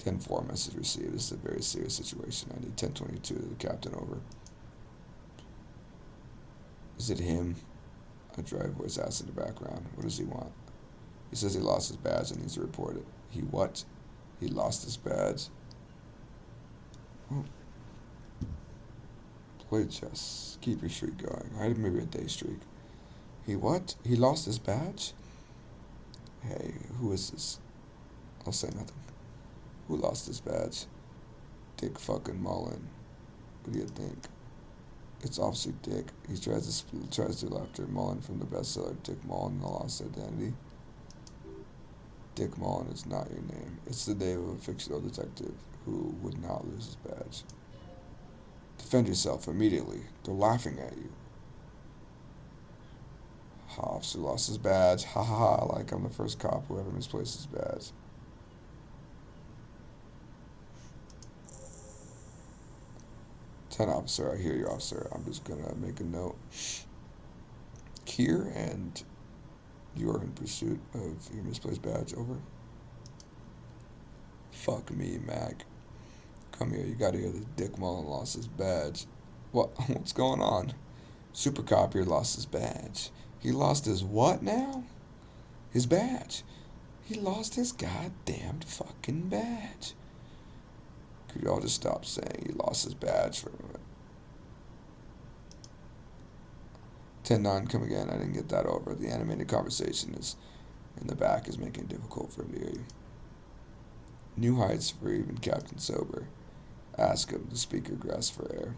[SPEAKER 1] 10-4, message received. This is a very serious situation. I need 10-22, the captain, over. Is it him? A dry voice asks in the background. What does he want? He says he lost his badge and needs to report it. He what? He lost his badge? Oh. Play chess. Keep your streak going. I had maybe a day streak. He what? He lost his badge? Hey, who is this? I'll say nothing. Who lost his badge? Dick fucking Mullen. What do you think? It's Officer Dick. He tries to go after Mullen from the bestseller Dick Mullen and the Lost Identity. Dick Mullen is not your name. It's the name of a fictional detective who would not lose his badge. Defend yourself immediately. They're laughing at you. Officer lost his badge. Ha ha ha. Like I'm the first cop who ever misplaced his badge. Officer, I hear you, officer. I'm just gonna make a note here, and you are in pursuit of your misplaced badge. Over. Fuck me, Mac. Come here. You gotta hear this. Dick Mullen lost his badge. What? What's going on? Super cop here lost his badge. He lost his what now? His badge. He lost his goddamned fucking badge. Could you all just stop saying he lost his badge for a minute? 10-9, come again. I didn't get that over. The animated conversation is in the back is making it difficult for him to hear you. New heights for even Captain Sober. Ask him. The speaker grasps for air.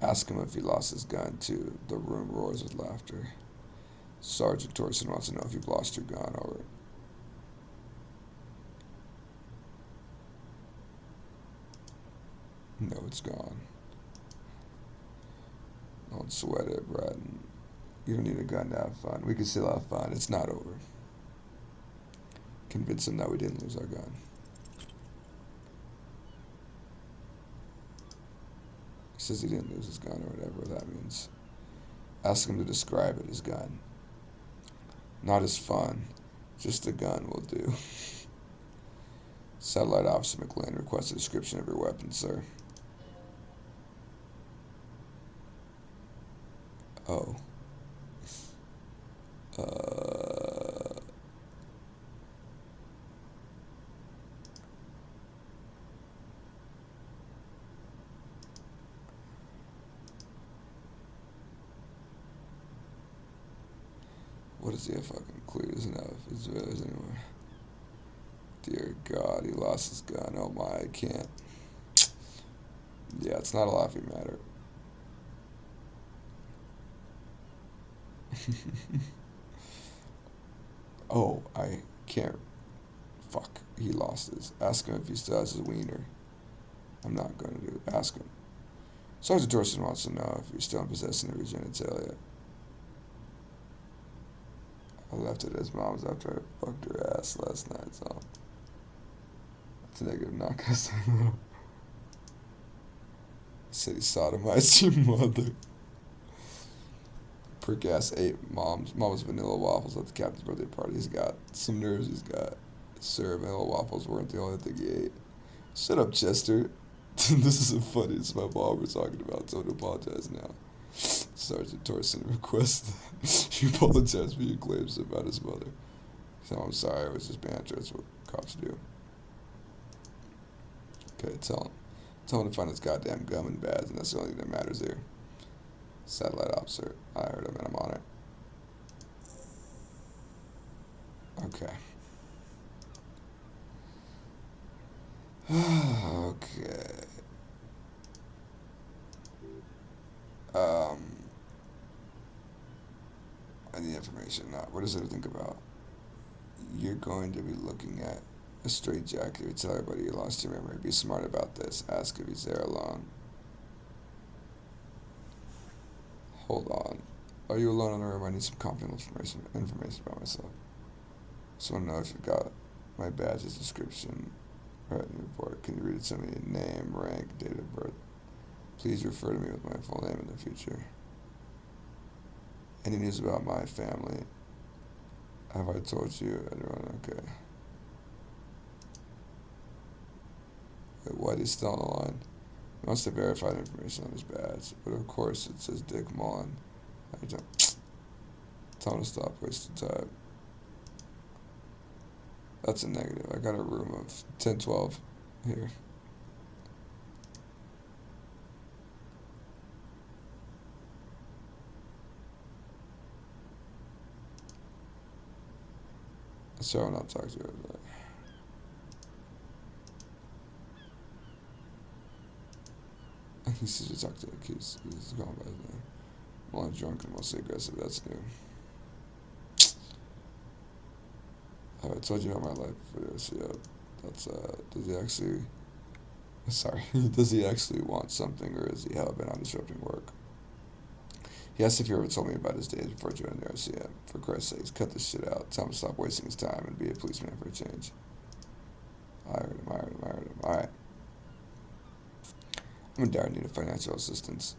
[SPEAKER 1] Ask him if he lost his gun, too. The room roars with laughter. Sergeant Torson wants to know if you've lost your gun. Over. No, it's gone. Don't sweat it, Brad. You don't need a gun to have fun. We can still have fun. It's not over. Convince him that we didn't lose our gun. He says he didn't lose his gun or whatever that means. Ask him to describe it, his gun. Not as fun. Just a gun will do. Satellite Officer McLean requests a description of your weapon, sir. Oh. What is he a fucking clue? Doesn't know if it's theirs anymore. Dear God, he lost his gun. Oh my, I can't. Yeah, it's not a laughing matter. Oh, I can't. Fuck. He lost his. Ask him if he still has his wiener. I'm not going to do it. Ask him. Sergeant Torson wants to know if he's still in possession of his genitalia. I left it at his mom's after I fucked her ass last night, so. That's a negative knock. I said he sodomized your mother. Prick ass ate mom's vanilla waffles at the captain's birthday party. He's got some nerves. He's got. Sir, vanilla waffles weren't the only thing he ate. Shut up, Chester. This isn't funny. It's my mom we're talking about. So to apologize now. Sergeant Torson requests that you apologize for your claims about his mother. So I'm sorry, it was just banter. That's what cops do. Okay, tell him. Tell him to find his goddamn gum and badge, and that's the only thing that matters here. Satellite officer. I heard him and I'm on it. Okay. Okay. I need information. Now, what does it think about? You're going to be looking at a straight jacket. You tell everybody you lost your memory. Be smart about this. Ask if he's there alone. Hold on. Are you alone in the room? I need some confidential information about myself. Just want to know if you got my badge's description. Written report. Can you read it to me? Name, rank, date of birth. Please refer to me with my full name in the future. Any news about my family? Have I told you? Anyone? Okay. Wait, why is he still on the line? He wants to verify the information on his badge, but of course it says Dick Mullen. I don't. Tell him to stop wasting time. That's a negative. I got a room of 1012 here. So I'll not talk to you. He says to talk to the kids. He's gone by his name. Well, drunk and mostly aggressive. That's new. Have I told you how my life is? Yeah. That's does he actually? Sorry. Does he actually want something, or is he hell bent on disrupting work? He asked if he ever told me about his days before joining the RCM. For Christ's sakes, cut this shit out. Tell him to stop wasting his time and be a policeman for a change. I heard him. Alright. I'm in dire need of financial assistance.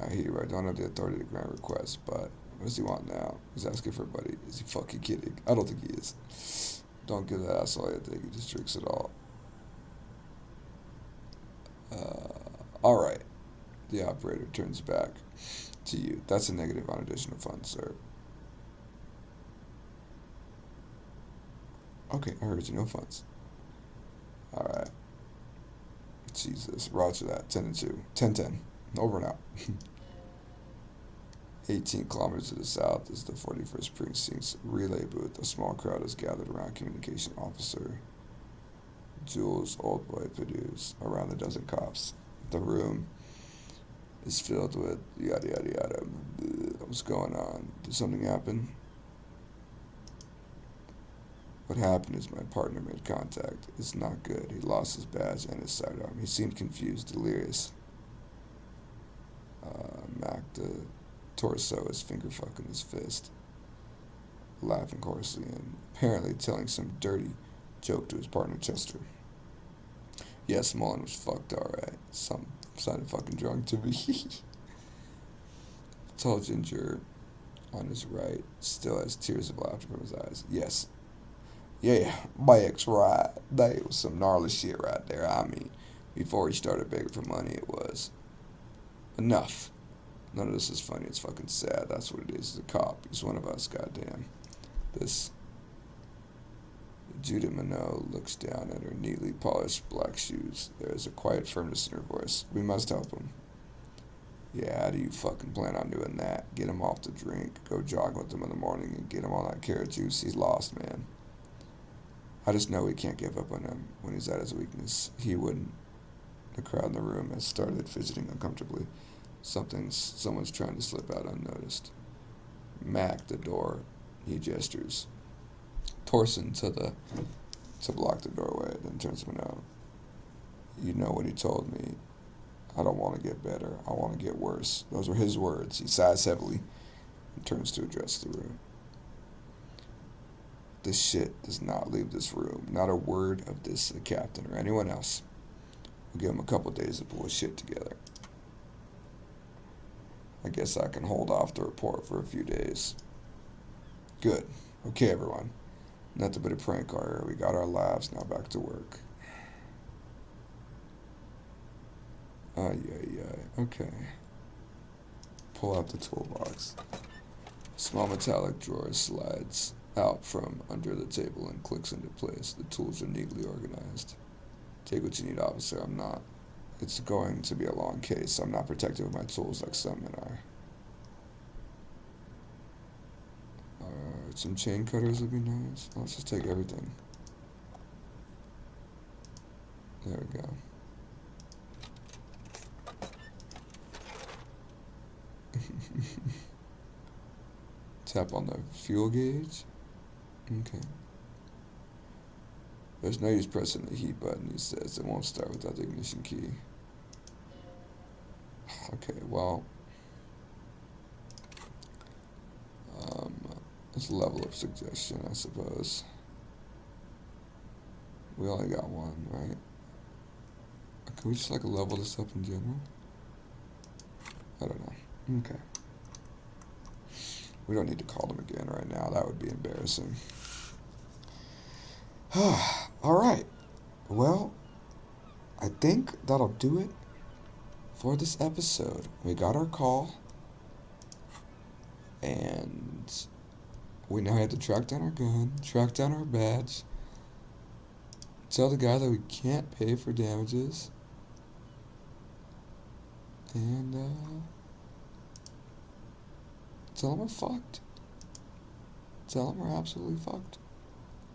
[SPEAKER 1] I hear you. I don't have the authority to grant requests, but what does he want now? He's asking for a buddy. Is he fucking kidding? I don't think he is. Don't give that asshole anything. He just drinks it all. Alright. The operator turns back to you. That's a negative on additional funds, sir. Okay, I heard you. No funds. Alright. Jesus. Roger that. 10 and 2. 10-10. Over and out. 18 kilometers to the south is the 41st Precinct's relay booth. A small crowd is gathered around communication officer Jules Oldboy Perdue around a dozen cops. The room is filled with yada yada yada. What's going on? Did something happen? What happened is my partner made contact. It's not good. He lost his badge and his sidearm. He seemed confused, delirious. Mac, the torso, is finger fucking his fist, laughing hoarsely and apparently telling some dirty joke to his partner Chester. Yes, Mullen was fucked, alright. Sounded fucking drunk to me. Tall ginger on his right still has tears of laughter from his eyes. Yes. Yeah, Back's right. That was some gnarly shit right there. I mean, before he started begging for money, it was. Enough. None of this is funny. It's fucking sad. That's what it is. He's a cop. He's one of us, goddamn. This. Judith Minot looks down at her neatly polished black shoes. There is a quiet firmness in her voice. We must help him. Yeah, how do you fucking plan on doing that? Get him off the drink, go jog with him in the morning, and get him on that carrot juice. He's lost, man. I just know we can't give up on him when he's at his weakness. He wouldn't. The crowd in the room has started fidgeting uncomfortably. Someone's trying to slip out unnoticed. Mac, the door. He gestures. Torson to block the doorway, then turns to Minot. You know what he told me. I don't want to get better. I want to get worse. Those were his words. He sighs heavily and turns to address the room. This shit does not leave this room. Not a word of this to the captain or anyone else. We'll give him a couple days to pull his shit together. I guess I can hold off the report for a few days. Good. Okay, everyone. Nothing but a prank call here. We got our lives, now back to work. Okay. Pull out the toolbox. Small metallic drawer slides out from under the table and clicks into place. The tools are neatly organized. Take what you need, officer. I'm not. It's going to be a long case. I'm not protected with my tools like some men are. Some chain cutters would be nice. Let's just take everything. There we go. Tap on the fuel gauge. Okay. There's no use pressing the heat button, he says. It won't start without the ignition key. Okay, well. It's a level of suggestion, I suppose. We only got one, right? Can we just like level this up in general? I don't know. Okay. We don't need to call them again right now. That would be embarrassing. Alright. Well, I think that'll do it for this episode. We got our call. And we now have to track down our gun, track down our badge, tell the guy that we can't pay for damages, and tell him we're fucked. Tell him we're absolutely fucked.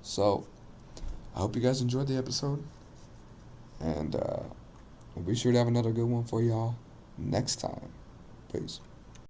[SPEAKER 1] So, I hope you guys enjoyed the episode, and we'll be sure to have another good one for y'all next time. Peace.